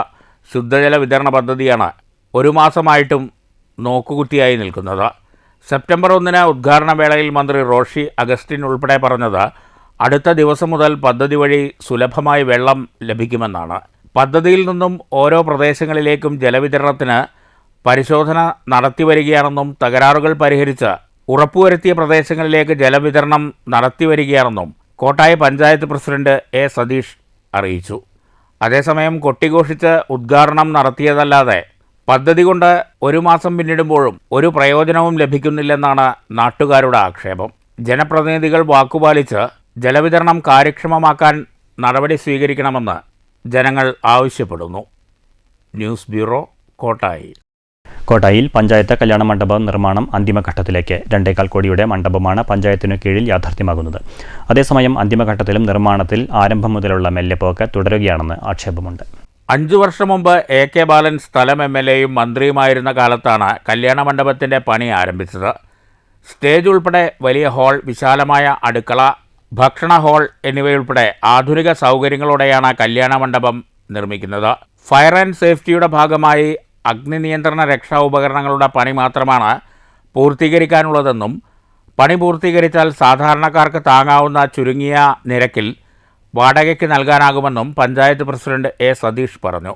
Speaker 2: ശുദ്ധജല വിതരണ പദ്ധതിയാണ് 1 മാസമായിട്ടും നോക്കുകുത്തിയായി നിൽക്കുന്നത്. സെപ്റ്റംബർ 1 ഉദ്ഘാടന വേളയിൽ മന്ത്രി റോഷി അഗസ്റ്റിൻ ഉൾപ്പെടെ പറഞ്ഞത് അടുത്ത ദിവസം മുതൽ പദ്ധതി വഴി സുലഭമായി വെള്ളം ലഭിക്കുമെന്നാണ്. പദ്ധതിയിൽ നിന്നും ഓരോ പ്രദേശങ്ങളിലേക്കും ജലവിതരണത്തിന് പരിശോധന നടത്തിവരികയാണെന്നും തകരാറുകൾ പരിഹരിച്ച് ഉറപ്പുവരുത്തിയ പ്രദേശങ്ങളിലേക്ക് ജലവിതരണം നടത്തിവരികയാണെന്നും കോട്ടായി പഞ്ചായത്ത് പ്രസിഡന്റ് A. സതീഷ് അറിയിച്ചു. അതേസമയം കൊട്ടിഘോഷിച്ച് ഉദ്ഘാടനം നടത്തിയതല്ലാതെ പദ്ധതി കൊണ്ട് 1 മാസം പിന്നിടുമ്പോഴും ഒരു പ്രയോജനവും ലഭിക്കുന്നില്ലെന്നാണ് നാട്ടുകാരുടെ ആക്ഷേപം. ജനപ്രതിനിധികൾ വാക്കുപാലിച്ച് ജലവിതരണം കാര്യക്ഷമമാക്കാൻ നടപടി സ്വീകരിക്കണമെന്ന് ജനങ്ങൾ ആവശ്യപ്പെടുന്നു. News bureau, Kottayi.
Speaker 1: കോട്ടായിൽ പഞ്ചായത്ത് കല്യാണ മണ്ഡപ നിർമ്മാണം അന്തിമഘട്ടത്തിലേക്ക്. 2.25 കോടിയുടെ മണ്ഡപമാണ് പഞ്ചായത്തിനു കീഴിൽ യാഥാർത്ഥ്യമാകുന്നത്. അതേസമയം അന്തിമഘട്ടത്തിലും നിർമ്മാണത്തിൽ ആരംഭം മുതലുള്ള മെല്ലെപ്പോക്ക് തുടരുകയാണെന്ന് ആക്ഷേപമുണ്ട്.
Speaker 2: 5 വർഷം മുമ്പ് AK ബാലൻ സ്ഥലം MLAയും മന്ത്രിയുമായിരുന്ന കാലത്താണ് കല്യാണ മണ്ഡപത്തിൻ്റെ പണി ആരംഭിച്ചത്. സ്റ്റേജ് ഉൾപ്പെടെ വലിയ ഹാൾ, വിശാലമായ അടുക്കള, ഭക്ഷണ ഹാൾ എന്നിവയുൾപ്പെടെ ആധുനിക സൗകര്യങ്ങളോടെയാണ് കല്യാണ മണ്ഡപം നിർമ്മിക്കുന്നത്. ഫയർ ആൻഡ് സേഫ്റ്റിയുടെ ഭാഗമായി അഗ്നി നിയന്ത്രണ രക്ഷാ ഉപകരണങ്ങളുടെ പണി മാത്രമാണ് പൂർത്തീകരിക്കാനുള്ളതെന്നും പണി പൂർത്തീകരിച്ചാൽ സാധാരണക്കാർക്ക് താങ്ങാവുന്ന ചുരുങ്ങിയ നിരക്കിൽ വാടകയ്ക്ക് നൽകാനാകുമെന്നും പഞ്ചായത്ത് പ്രസിഡന്റ് A. സതീഷ് പറഞ്ഞു.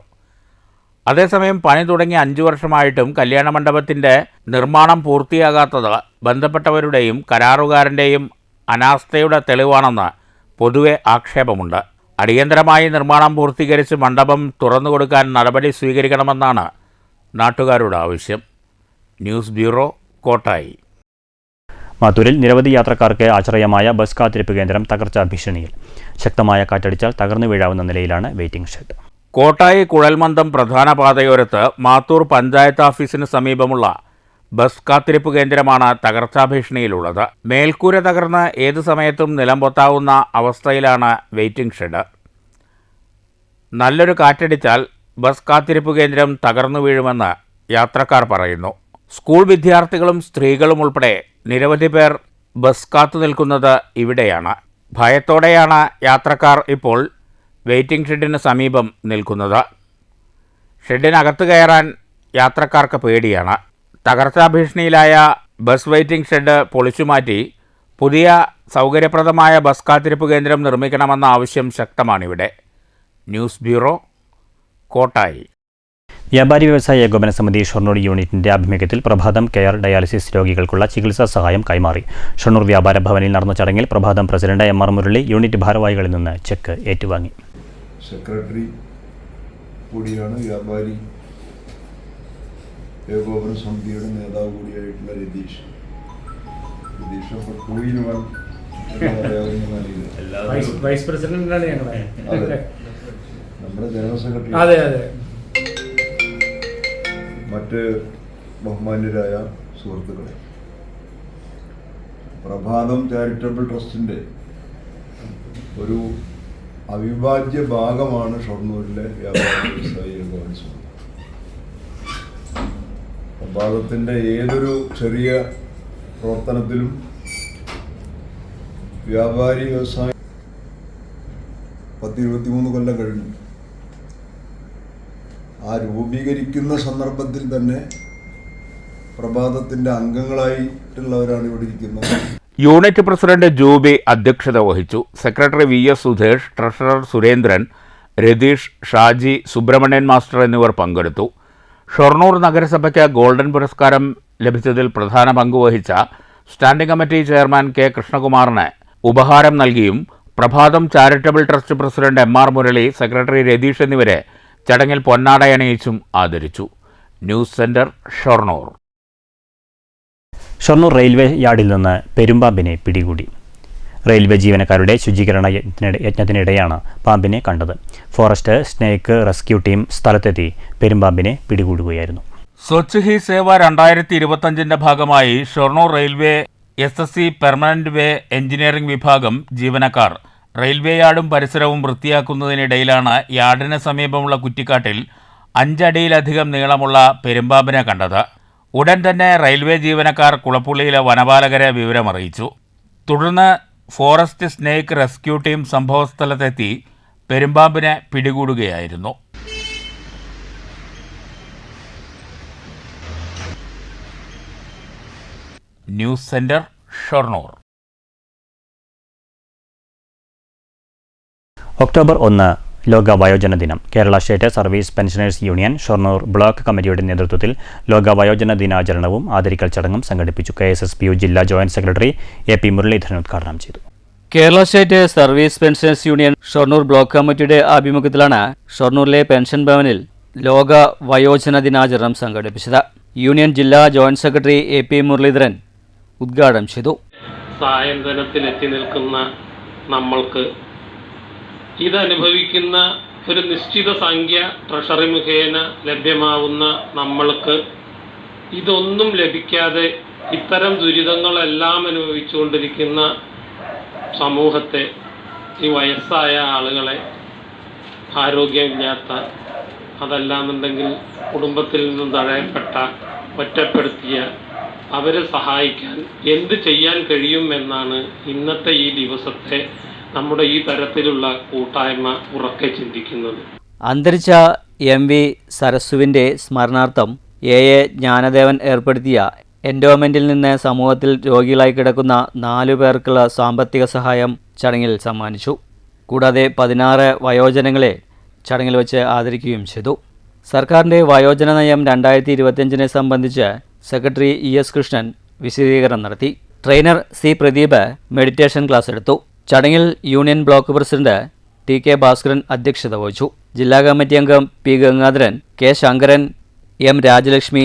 Speaker 2: അതേസമയം പണി തുടങ്ങി 5 വർഷമായിട്ടും കല്യാണ മണ്ഡപത്തിൻ്റെ നിർമ്മാണം പൂർത്തിയാകാത്തത് ബന്ധപ്പെട്ടവരുടെയും കരാറുകാരൻ്റെയും അനാസ്ഥയുടെ തെളിവാണെന്ന് പൊതുവെ ആക്ഷേപമുണ്ട്. അടിയന്തരമായി നിർമ്മാണം പൂർത്തീകരിച്ച് മണ്ഡപം തുറന്നുകൊടുക്കാൻ നടപടി സ്വീകരിക്കണമെന്നാണ് നാട്ടുകാരുടെ ആവശ്യം. News bureau, Kottayi.
Speaker 1: മാത്തൂരിൽ നിരവധി യാത്രക്കാർക്ക് ആശ്രയമായ ബസ് കാത്തിരിപ്പ് കേന്ദ്രം തകർച്ചാ ഭീഷണിയിൽ. ശക്തമായ കാറ്റടിച്ചാൽ തകർന്നു വീഴാവുന്ന നിലയിലാണ് വെയിറ്റിംഗ് ഷെഡ്.
Speaker 2: കോട്ടായി കുഴൽമന്ദം പ്രധാന പാതയോരത്ത് മാത്തൂർ പഞ്ചായത്ത് ഓഫീസിന് സമീപമുള്ള ബസ് കാത്തിരിപ്പ് കേന്ദ്രമാണ് തകർച്ചാ ഭീഷണിയിലുള്ളത്. മേൽക്കൂര തകർന്ന് ഏതു സമയത്തും നിലംപൊത്താവുന്ന അവസ്ഥയിലാണ് വെയിറ്റിംഗ് ഷെഡ്. നല്ലൊരു കാറ്റടിച്ചാൽ ബസ് കാത്തിരിപ്പ് കേന്ദ്രം തകർന്നു വീഴുമെന്ന് യാത്രക്കാർ പറയുന്നു. സ്കൂൾ വിദ്യാർത്ഥികളും സ്ത്രീകളും ഉൾപ്പെടെ നിരവധി പേർ ബസ് കാത്തു നിൽക്കുന്നത് ഇവിടെയാണ്. ഭയത്തോടെയാണ് യാത്രക്കാർ ഇപ്പോൾ വെയിറ്റിംഗ് ഷെഡിന് സമീപം നിൽക്കുന്നത്. ഷെഡിനകത്ത് കയറാൻ യാത്രക്കാർക്ക് പേടിയാണ്. തകർച്ചാ ഭീഷണിയിലായ ബസ് വെയിറ്റിംഗ് ഷെഡ് പൊളിച്ചുമാറ്റി പുതിയ സൗകര്യപ്രദമായ ബസ് കാത്തിരിപ്പ് കേന്ദ്രം നിർമ്മിക്കണമെന്ന ആവശ്യം ശക്തമാണിവിടെ. News bureau, Kottayi.
Speaker 1: വ്യാപാരി വ്യവസായ ഏകോപന സമിതി ഷൊർണൂർ യൂണിറ്റിന്റെ ആഭിമുഖ്യത്തിൽ പ്രഭാതം കെയർ ഡയാലിസിസ് രോഗികൾക്കുള്ള ചികിത്സാ സഹായം കൈമാറി. ഷൊർണൂർ വ്യാപാര ഭവനിൽ നടന്ന ചടങ്ങിൽ പ്രഭാതം പ്രസിഡന്റ് MR മുരളി യൂണിറ്റ് ഭാരവാഹികളിൽ നിന്ന് ചെക്ക് ഏറ്റുവാങ്ങി.
Speaker 9: സെക്രട്ടറി കൂടിയാണ് വ്യാപാരി ഏകോപന സമിതിയുടെ നേതാവ് കൂടിയായിട്ടുള്ള രതീഷ് അപ്പോൾ 2-in-1
Speaker 10: വൈസ് പ്രസിഡന്റാണ്
Speaker 9: നമ്മുടെ ജനറൽ സെക്രട്ടറി. മറ്റ് ബഹുമാന്യരായ സുഹൃത്തുക്കളെ, പ്രഭാതം ചാരിറ്റബിൾ ട്രസ്റ്റിൻ്റെ ഒരു അവിഭാജ്യ ഭാഗമാണ് ഷൊർണൂരിലെ വ്യാപാരി വ്യവസായി ഏകോപന സമിതി. പ്രഭാതത്തിൻ്റെ ഏതൊരു ചെറിയ പ്രവർത്തനത്തിലും വ്യാപാരി വ്യവസായ 10-23 കൊല്ലം കഴിഞ്ഞു. ആ രൂപീകരിക്കുന്ന സന്ദർഭത്തിൽ തന്നെ പ്രഭാതത്തിൻ്റെ അംഗങ്ങളായിട്ടുള്ളവരാണ് ഇവിടെ ഇരിക്കുന്നത്.
Speaker 2: യൂണിറ്റ് പ്രസിഡന്റ് ജൂബി അധ്യക്ഷത വഹിച്ചു. Secretary VS Sudhesh, treasurer Surendran, Ratheesh, Shaji, Subramanian master എന്നിവർ പങ്കെടുത്തു. ഷൊർണൂർ നഗരസഭയ്ക്ക് ഗോൾഡൻ പുരസ്കാരം ലഭിച്ചതിൽ പ്രധാന പങ്കുവഹിച്ച സ്റ്റാൻഡിംഗ് കമ്മിറ്റി ചെയർമാൻ K കൃഷ്ണകുമാറിന് ഉപഹാരം നൽകിയും Prabhatham charitable trust president MR Murali, secretary Ratheesh എന്നിവരെ ചടങ്ങിൽ പൊന്നാടയണിയിച്ചും ആദരിച്ചു. News centre, Shoranur.
Speaker 1: Shoranur railway യാർഡിൽ നിന്ന് പെരുമ്പാമ്പിനെ പിടികൂടി. റെയിൽവേ ജീവനക്കാരുടെ ശുചീകരണ യജ്ഞത്തിനിടെയാണ് പാമ്പിനെ കണ്ടത്. ഫോറസ്റ്റ് സ്നേക്ക് റെസ്ക്യൂ ടീം സ്ഥലത്തെത്തി പെരുമ്പാമ്പിനെ പിടികൂടുകയായിരുന്നു.
Speaker 2: സ്വച്ഛ് ഹി സേവ 2025ന്റെ ഭാഗമായി ഷൊർണൂർ റെയിൽവേ SSC പെർമനന്റ് വേ എഞ്ചിനീയറിംഗ് വിഭാഗം ജീവനക്കാർ റെയിൽവേ യാർഡും പരിസരവും വൃത്തിയാക്കുന്നതിനിടയിലാണ് യാർഡിന് സമീപമുള്ള കുറ്റിക്കാട്ടിൽ 5 അടിയിലധികം നീളമുള്ള പെരുമ്പാമ്പിനെ കണ്ടത്. ഉടൻ തന്നെ റെയിൽവേ ജീവനക്കാർ കുളപ്പുള്ളിയിലെ വനപാലകരെ വിവരമറിയിച്ചു. തുടർന്ന് ഫോറസ്റ്റ് സ്നേക്ക് റെസ്ക്യൂ ടീം സംഭവസ്ഥലത്തെത്തി പെരുമ്പാമ്പിനെ പിടികൂടുകയായിരുന്നു. News centre, Shoranur.
Speaker 1: ഒക്ടോബർ 1 ലോക വയോജന ദിനം. Kerala state service pensioners union Shoranur block കമ്മിറ്റിയുടെ നേതൃത്വത്തിൽ ലോക വയോജന ദിനാചരണവും ആദരിക്കൽ ചടങ്ങും സംഘടിപ്പിച്ചു. KSSPU ജില്ലാ ജോയിന്റ് സെക്രട്ടറി AP മുരളീധരൻ ഉദ്ഘാടനം ചെയ്തു.
Speaker 6: Kerala state service pensioners union Shoranur block കമ്മിറ്റിയുടെ ആഭിമുഖ്യത്തിലാണ് ഷൊർണൂരിലെ പെൻഷൻ ഭവനിൽ ലോക വയോജന ദിനാചരണം സംഘടിപ്പിച്ചത്. യൂണിയൻ ജില്ലാ ജോയിന്റ് സെക്രട്ടറി AP മുരളീധരൻ ഉദ്ഘാടനം ചെയ്തു.
Speaker 11: സായന്തനത്തിൽ എത്തി നിൽക്കുന്ന നമ്മൾക്ക് ഇതനുഭവിക്കുന്ന ഒരു നിശ്ചിത സംഖ്യ ട്രഷറി മുഖേന ലഭ്യമാവുന്ന നമ്മൾക്ക് ഇതൊന്നും ലഭിക്കാതെ ഇത്തരം ദുരിതങ്ങളെല്ലാം അനുഭവിച്ചുകൊണ്ടിരിക്കുന്ന സമൂഹത്തെ, ഈ വയസ്സായ ആളുകളെ, ആരോഗ്യമില്ലാത്ത, അതല്ലാന്നുണ്ടെങ്കിൽ കുടുംബത്തിൽ നിന്നും തഴയപ്പെട്ട, ഒറ്റപ്പെടുത്തിയ അവരെ സഹായിക്കാൻ എന്ത് ചെയ്യാൻ കഴിയും എന്നാണ് ഇന്നത്തെ ഈ ദിവസത്തെ നമ്മുടെ ഈ തരത്തിലുള്ള കൂട്ടായ്മ ഉറക്കെ ചിന്തിക്കുന്നത്.
Speaker 6: അന്തരിച്ച MV സരസുവിൻ്റെ സ്മരണാർത്ഥം AA ജ്ഞാനദേവൻ ഏർപ്പെടുത്തിയ എൻഡോമെന്റിൽ നിന്ന് സമൂഹത്തിൽ രോഗികളായി കിടക്കുന്ന 4 പേർക്കുള്ള സാമ്പത്തിക സഹായം ചടങ്ങിൽ സമ്മാനിച്ചു. കൂടാതെ 16 വയോജനങ്ങളെ ചടങ്ങിൽ വെച്ച് ആദരിക്കുകയും ചെയ്തു. സർക്കാരിൻ്റെ വയോജന നയം 2025 സംബന്ധിച്ച് സെക്രട്ടറി ES കൃഷ്ണൻ വിശദീകരണം നടത്തി. Trainer C Pradeep meditation class എടുത്തു. ചടങ്ങിൽ union block president TK Bhaskaran അധ്യക്ഷത വഹിച്ചു. ജില്ലാ കമ്മിറ്റി അംഗം P Gangadharan, K Sankaran, M Rajalakshmi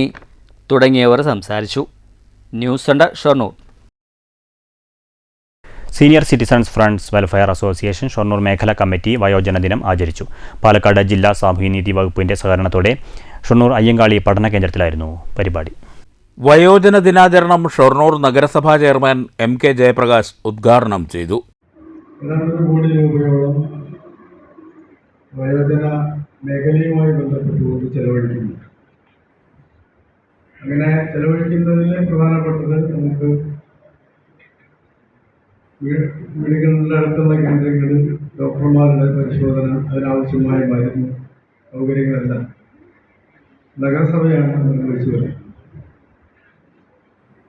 Speaker 6: തുടങ്ങിയവർ സംസാരിച്ചു. News centre, Shoranur.
Speaker 1: Senior citizens friends welfare association Shoranur മേഖലാ കമ്മിറ്റി വയോജന ദിനം ആചരിച്ചു. പാലക്കാട് ജില്ലാ സാമൂഹ്യനീതി വകുപ്പിന്റെ സഹകരണത്തോടെ ഷൊർണൂർ അയ്യങ്കാളി പഠന കേന്ദ്രത്തിലായിരുന്നു പരിപാടി.
Speaker 2: വയോജന ദിനാചരണം ഷൊർണൂർ നഗരസഭാ ചെയർമാൻ MK ജയപ്രകാശ് ഉദ്ഘാടനം ചെയ്തു.
Speaker 12: 2 കോടി രൂപയോളം വയോജന മേഖലയുമായി ബന്ധപ്പെട്ടുകൊണ്ട് ചെലവഴിക്കുന്നു. അങ്ങനെ ചെലവഴിക്കുന്നതിൽ പ്രധാനപ്പെട്ടത് നമുക്ക് വീടുകളിൽ നടത്തുന്ന കേന്ദ്രങ്ങളിൽ ഡോക്ടർമാരുടെ പരിശോധന, അതിനാവശ്യമായ മരുന്ന് സൗകര്യങ്ങളെല്ലാം നഗരസഭയാണ് നിർവഹിച്ചു വരുന്നത്.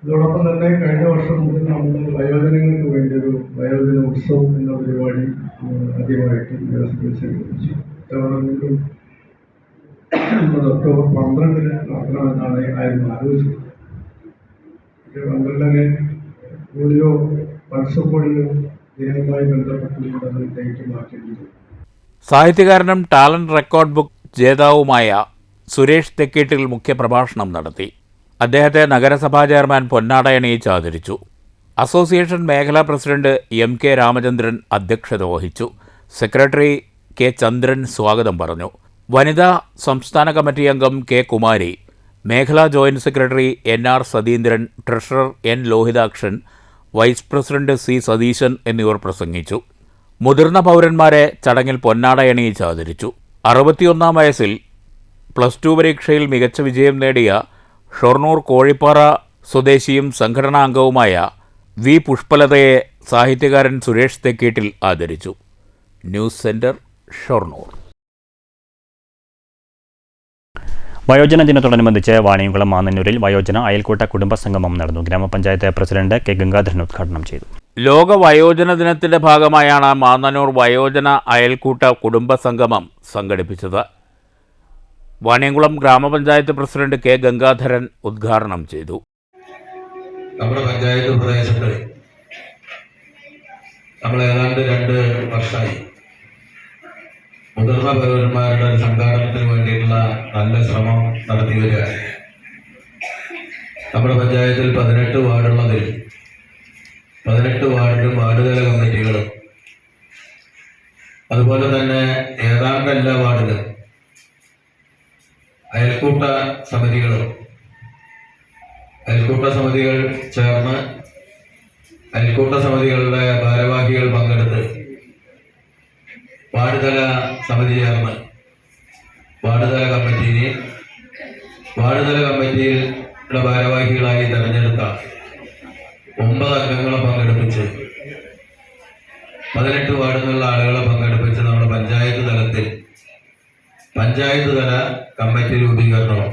Speaker 12: ഇതോടൊപ്പം തന്നെ കഴിഞ്ഞ വർഷം മുതൽ നമ്മൾ വയോജനങ്ങൾക്ക് വേണ്ടി ഒരു വയോജന ഉത്സവം എന്ന പരിപാടി ആദ്യമായിട്ട് വ്യവസ്ഥയിൽ സംഘടിപ്പിച്ചു. ഇത്തവണ ഒക്ടോബർ 12 നടത്തണമെന്നാണ് ആലോചിച്ചത്. 12 പോളിയോ പൾസ് പോളിയോ ദിനവുമായി ബന്ധപ്പെട്ടുകൊണ്ടത് ഡേറ്റ് മാറ്റേണ്ടത്.
Speaker 2: സാഹിത്യകാരനും ടാലന്റ് റെക്കോർഡ് ബുക്ക് ജേതാവുമായ സുരേഷ് തെക്കേട്ടിൽ മുഖ്യപ്രഭാഷണം നടത്തി. അദ്ദേഹത്തെ നഗരസഭാ ചെയർമാൻ പൊന്നാടയണിയിച്ച് ആദരിച്ചു. അസോസിയേഷൻ മേഖലാ പ്രസിഡന്റ് MK രാമചന്ദ്രൻ അധ്യക്ഷത വഹിച്ചു. സെക്രട്ടറി K ചന്ദ്രൻ സ്വാഗതം പറഞ്ഞു. വനിതാ സംസ്ഥാന കമ്മിറ്റി അംഗം K കുമാരി, മേഖലാ joint secretary NR Satheendran, treasurer N Lohithakshan, vice president C Satheesan എന്നിവർ പ്രസംഗിച്ചു. മുതിർന്ന പൗരന്മാരെ ചടങ്ങിൽ പൊന്നാടയണിയിച്ച് ആദരിച്ചു. 61-ാം വയസ്സിൽ +2 പരീക്ഷയിൽ മികച്ച വിജയം നേടിയ ഷൊർണൂർ കോഴിപ്പാറ സ്വദേശിയും സംഘടനാ അംഗവുമായ V പുഷ്പലതയെ സാഹിത്യകാരൻ സുരേഷ് തെക്കേട്ടിൽ ആദരിച്ചു. News centre, Shoranur.
Speaker 1: വയോജന ദിനത്തോടനുബന്ധിച്ച് വാണിയംകുളം മാന്നന്നൂരിൽ വയോജന അയൽക്കൂട്ട കുടുംബ സംഗമം നടന്നു. ഗ്രാമപഞ്ചായത്ത് പ്രസിഡന്റ് K ഗംഗാധരൻ ഉദ്ഘാടനം ചെയ്തു.
Speaker 2: ലോക വയോജന ദിനത്തിന്റെ ഭാഗമായാണ് മാന്നന്നൂർ വയോജന അയൽക്കൂട്ട കുടുംബ സംഗമം സംഘടിപ്പിച്ചത്. വാണിയംകുളം ഗ്രാമപഞ്ചായത്ത് പ്രസിഡന്റ് K ഗംഗാധരൻ ഉദ്ഘാടനം ചെയ്തു.
Speaker 10: നമ്മുടെ പഞ്ചായത്ത് പ്രദേശത്ത് നമ്മൾ ഏതാണ്ട് 2 വർഷമായി മുതിർന്ന പൗരന്മാരുടെ സംഘാടനത്തിന് വേണ്ടിയിട്ടുള്ള നല്ല ശ്രമം നടത്തി വരികയാണ്. നമ്മുടെ പഞ്ചായത്തിൽ 18 വാർഡുള്ളതിൽ 18 വാർഡിലും വാർഡുതല കമ്മിറ്റികളും അതുപോലെ തന്നെ ഏതാണ്ട് എല്ലാ വാർഡിലും അയൽക്കൂട്ട സമിതികൾ ചേർന്ന് അയൽക്കൂട്ട സമിതികളുടെ ഭാരവാഹികൾ പങ്കെടുത്ത് വാർഡുതല സമിതി ചേർന്ന് വാർഡുതല കമ്മിറ്റിയുടെ ഭാരവാഹികളായി തെരഞ്ഞെടുത്ത 9 അംഗങ്ങളെ പങ്കെടുപ്പിച്ച് 18 വാർഡിലുള്ള ആളുകളെ പങ്കെടുപ്പിച്ച് നമ്മുടെ പഞ്ചായത്ത് തല കമ്മിറ്റി രൂപീകരണവും.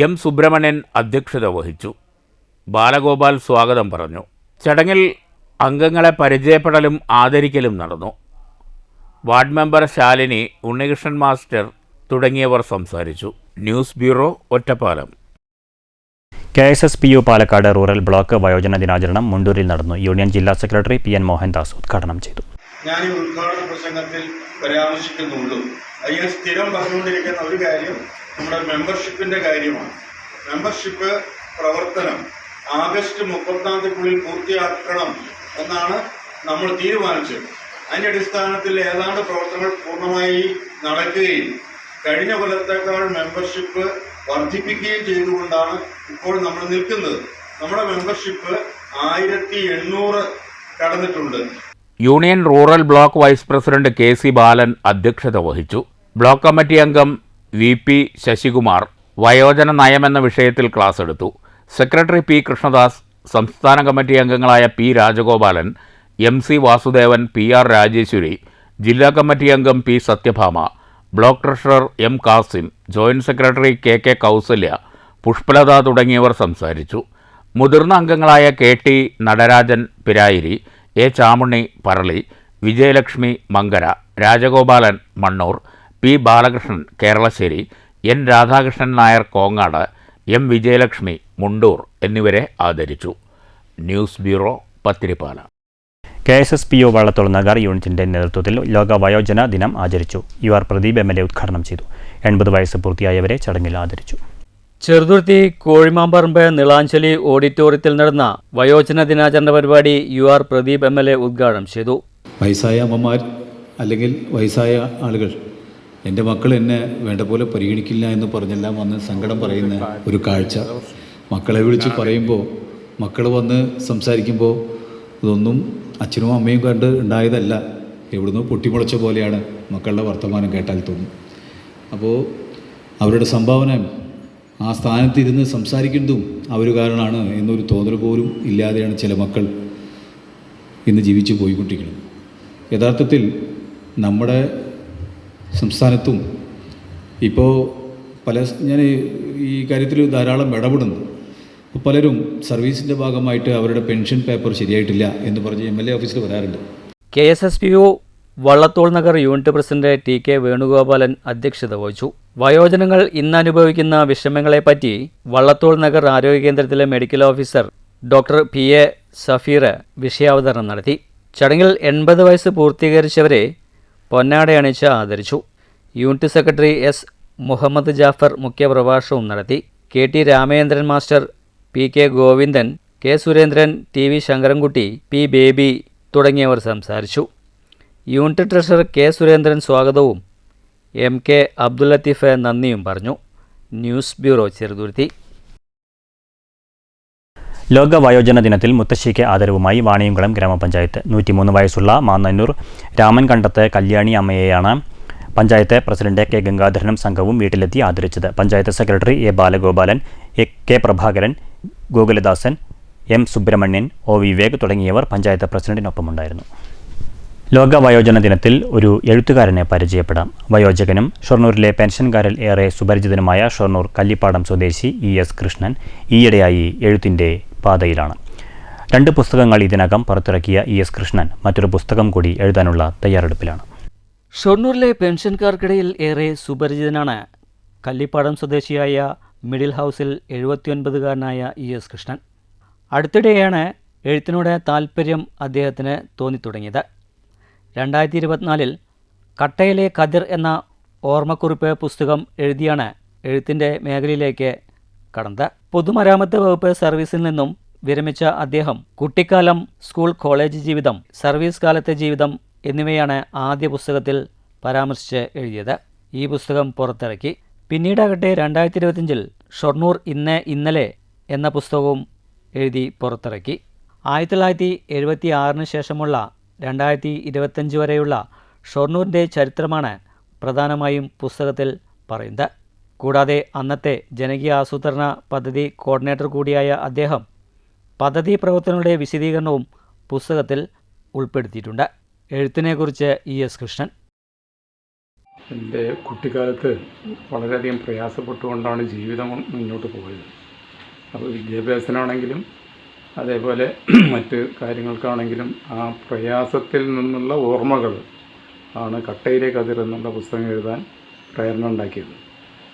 Speaker 2: M സുബ്രഹ്മണ്യൻ അധ്യക്ഷത വഹിച്ചു. ബാലഗോപാൽ സ്വാഗതം പറഞ്ഞു. ചടങ്ങിൽ അംഗങ്ങളെ പരിചയപ്പെടലും ആദരിക്കലും നടന്നു. Ward member Shalini, Unnikrishnan master തുടങ്ങിയവർ സംസാരിച്ചു. News bureau, Ottapalam.
Speaker 1: KSSPU Palakkad rural block വയോജന ദിനാചരണം മുണ്ടൂരിൽ നടന്നു. യൂണിയൻ ജില്ലാ സെക്രട്ടറി PN മോഹൻദാസ് ഉദ്ഘാടനം ചെയ്തു.
Speaker 13: ഞാൻ ഈ ഉദ്ഘാടന പ്രസംഗത്തിൽ പരാമർശിക്കുന്നുള്ളൂ. അതിന് സ്ഥിരം പറഞ്ഞുകൊണ്ടിരിക്കുന്ന ഒരു കാര്യം നമ്മുടെ മെമ്പർഷിപ്പിൻ്റെ കാര്യമാണ്. മെമ്പർഷിപ്പ് പ്രവർത്തനം ആഗസ്റ്റ് 30-ാം തീയതിക്കുള്ളിൽ പൂർത്തിയാക്കണം എന്നാണ് നമ്മൾ തീരുമാനിച്ചത്. അതിൻ്റെ അടിസ്ഥാനത്തിൽ ഏതാണ്ട് പ്രവർത്തനങ്ങൾ പൂർണ്ണമായി നടക്കുകയും കഴിഞ്ഞ കൊല്ലത്തേക്കാൾ മെമ്പർഷിപ്പ് വർദ്ധിപ്പിക്കുകയും ചെയ്തുകൊണ്ടാണ് ഇപ്പോൾ നമ്മൾ നിൽക്കുന്നത്. നമ്മുടെ മെമ്പർഷിപ്പ് 1800 കടന്നിട്ടുണ്ട്.
Speaker 2: Union rural block vice president KC Balan അധ്യക്ഷത വഹിച്ചു. ബ്ലോക്ക് കമ്മിറ്റി അംഗം VP ശശികുമാർ വയോജന നയമെന്ന വിഷയത്തിൽ ക്ലാസ് എടുത്തു. സെക്രട്ടറി P കൃഷ്ണദാസ്, സംസ്ഥാന കമ്മിറ്റി അംഗങ്ങളായ P Rajagopalan, MC Vasudevan, PR Rajeshwari, ജില്ലാ കമ്മിറ്റി അംഗം P Sathyabhama, block treasurer M Kasim, joint secretary KK Kausalya, Pushpalatha തുടങ്ങിയവർ സംസാരിച്ചു. മുതിർന്ന അംഗങ്ങളായ KT Natarajan Pirayiri, A Chamunni Parali, Vijayalakshmi Mankara, Rajagopalan Mannur, P Balakrishnan Keralassery, N Radhakrishnan Nair Kongad, M Vijayalakshmi Mundur എന്നിവരെ ആദരിച്ചു. News bureau, Pathirippala.
Speaker 1: KSSPU Vallathol Nagar യൂണിറ്റിന്റെ നേതൃത്വത്തിൽ ലോക വയോജന ദിനം ആചരിച്ചു. UR പ്രദീപ് MLA ഉദ്ഘാടനം ചെയ്തു. 80 വയസ്സ് പൂർത്തിയായവരെ ചടങ്ങിൽ ആദരിച്ചു.
Speaker 6: ചെറുതുരുത്തി കോഴിമാമ്പറമ്പ് നിളാഞ്ചലി ഓഡിറ്റോറിയത്തിൽ നടന്ന വയോജന ദിനാചരണ പരിപാടി UR പ്രദീപ് MLA ഉദ്ഘാടനം ചെയ്തു.
Speaker 14: വയസ്സായ അമ്മമാർ അല്ലെങ്കിൽ വയസ്സായ ആളുകൾ എൻ്റെ മക്കൾ എന്നെ വേണ്ട പോലെ പരിഗണിക്കില്ല എന്ന് പറഞ്ഞെല്ലാം വന്ന് സങ്കടം പറയുന്ന ഒരു കാഴ്ച. മക്കളെ വിളിച്ച് പറയുമ്പോൾ മക്കൾ വന്ന് സംസാരിക്കുമ്പോൾ ഇതൊന്നും അച്ഛനും അമ്മയും കണ്ട് ഉണ്ടായതല്ല, എവിടുന്നോ പൊട്ടിമുളച്ച പോലെയാണ് മക്കളുടെ വർത്തമാനം കേട്ടാൽ തോന്നും. അപ്പോൾ അവരുടെ സംഭാവന ആ സ്ഥാനത്തിരുന്ന് സംസാരിക്കുന്നതും അവർ കാരണമാണ് എന്നൊരു തോന്നൽ പോലും ഇല്ലാതെയാണ് ചില മക്കൾ ഇന്ന് ജീവിച്ചു പോയിക്കൊണ്ടിരിക്കുന്നത്. യഥാർത്ഥത്തിൽ നമ്മുടെ സംസ്ഥാനത്തും ഇപ്പോൾ ഞാൻ ഈ കാര്യത്തിൽ ധാരാളം ഇടപെടുന്നു. പലരും സർവീസിൻ്റെ ഭാഗമായിട്ട് അവരുടെ പെൻഷൻ പേപ്പർ ശരിയായിട്ടില്ല എന്ന് പറഞ്ഞ് MLA ഓഫീസിൽ വരാറുണ്ട്.
Speaker 6: KSSPU Vallathol Nagar unit president TK Venugopalan അധ്യക്ഷത വഹിച്ചു. വയോജനങ്ങൾ ഇന്ന് അനുഭവിക്കുന്ന വിഷമങ്ങളെപ്പറ്റി വള്ളത്തോൾ നഗർ ആരോഗ്യ കേന്ദ്രത്തിലെ medical officer doctor PA Safeer വിഷയാവതരണം നടത്തി. ചടങ്ങിൽ 80 വയസ്സ് പൂർത്തീകരിച്ചവരെ പൊന്നാടയണിച്ച് ആദരിച്ചു. Unit secretary S Muhammad Jafar മുഖ്യപ്രഭാഷണവും നടത്തി. KT Ramendran master, PK Govindan, K Surendran, TV Sankarankutty, P Baby തുടങ്ങിയവർ സംസാരിച്ചു. യൂണിറ്റ് ട്രഷറർ K സുരേന്ദ്രൻ സ്വാഗതവും MK അബ്ദുൽ ലത്തീഫ് നന്ദിയും പറഞ്ഞു. News bureau, Cheruthuruthy.
Speaker 1: ലോക വയോജന ദിനത്തിൽ മുത്തശ്ശിക്ക് ആദരവുമായി വാണിയംകുളം ഗ്രാമപഞ്ചായത്ത് 103 വയസ്സുള്ള മാന്നന്നൂർ രാമൻ കണ്ടത്ത് കല്യാണി അമ്മയെയാണ് പഞ്ചായത്ത് പ്രസിഡന്റ് K ഗംഗാധരനും സംഘവും വീട്ടിലെത്തി ആദരിച്ചത്. Panchayat secretary A Balagopalan, K Prabhakaran, Gokuladasan, M Subramanian, O Vivek തുടങ്ങിയവർ പഞ്ചായത്ത് പ്രസിഡന്റിനൊപ്പമുണ്ടായിരുന്നു. ലോക വയോജന ദിനത്തിൽ ഒരു എഴുത്തുകാരനെ പരിചയപ്പെടാം. വയോജകനും ഷൊർണൂരിലെ പെൻഷൻകാരിൽ ഏറെ സുപരിചിതനുമായ ഷൊർണൂർ കല്ലിപ്പാടം സ്വദേശി ES കൃഷ്ണൻ ഈയിടെയായി എഴുത്തിൻ്റെ പാതയിലാണ്. 2 പുസ്തകങ്ങൾ ഇതിനകം പുറത്തിറക്കിയ ES കൃഷ്ണൻ മറ്റൊരു പുസ്തകം കൂടി എഴുതാനുള്ള തയ്യാറെടുപ്പിലാണ്.
Speaker 6: ഷൊർണൂരിലെ പെൻഷൻകാർക്കിടയിൽ ഏറെ സുപരിചിതനാണ് കല്ലിപ്പാടം സ്വദേശിയായ മിഡിൽ ഹൗസിൽ 79-കാരനായ ES കൃഷ്ണൻ. അടുത്തിടെയാണ് എഴുത്തിനോട് താൽപ്പര്യം അദ്ദേഹത്തിന് തോന്നിത്തുടങ്ങിയത്. 2024 കട്ടയിലെ കതിർ എന്ന ഓർമ്മക്കുറിപ്പ് പുസ്തകം എഴുതിയാണ് എഴുത്തിൻ്റെ മേഖലയിലേക്ക് കടന്നത്. പൊതുമരാമത്ത് വകുപ്പ് സർവീസിൽ നിന്നും വിരമിച്ച അദ്ദേഹം കുട്ടിക്കാലം, സ്കൂൾ കോളേജ് ജീവിതം, സർവീസ് കാലത്തെ ജീവിതം എന്നിവയാണ് ആദ്യ പുസ്തകത്തിൽ പരാമർശിച്ച് എഴുതിയത്. ഈ പുസ്തകം പുറത്തിറക്കി. പിന്നീടാകട്ടെ 2025 ഷൊർണൂർ ഇന്ന് ഇന്നലെ എന്ന പുസ്തകവും എഴുതി പുറത്തിറക്കി. 1976 ശേഷമുള്ള 2025 വരെയുള്ള ഷൊർണൂരിൻ്റെ ചരിത്രമാണ് പ്രധാനമായും പുസ്തകത്തിൽ പറയുന്നത്. കൂടാതെ അന്നത്തെ ജനകീയ ആസൂത്രണ പദ്ധതി കോർഡിനേറ്റർ കൂടിയായ അദ്ദേഹം പദ്ധതി പ്രവർത്തനങ്ങളുടെ വിശദീകരണവും പുസ്തകത്തിൽ ഉൾപ്പെടുത്തിയിട്ടുണ്ട്. എഴുത്തിനെക്കുറിച്ച് ES കൃഷ്ണൻ:
Speaker 15: എൻ്റെ കുട്ടിക്കാലത്ത് വളരെയധികം പ്രയാസപ്പെട്ടുകൊണ്ടാണ് ജീവിതം മുന്നോട്ട് പോയത്. അപ്പോൾ വിദ്യാഭ്യാസത്തിനാണെങ്കിലും അതേപോലെ മറ്റ് കാര്യങ്ങൾക്കാണെങ്കിലും ആ പ്രയാസത്തിൽ നിന്നുള്ള ഓർമ്മകൾ ആണ് കട്ടയിലെ കതിർ എന്നുള്ള പുസ്തകം എഴുതാൻ പ്രേരണ ഉണ്ടാക്കിയത്.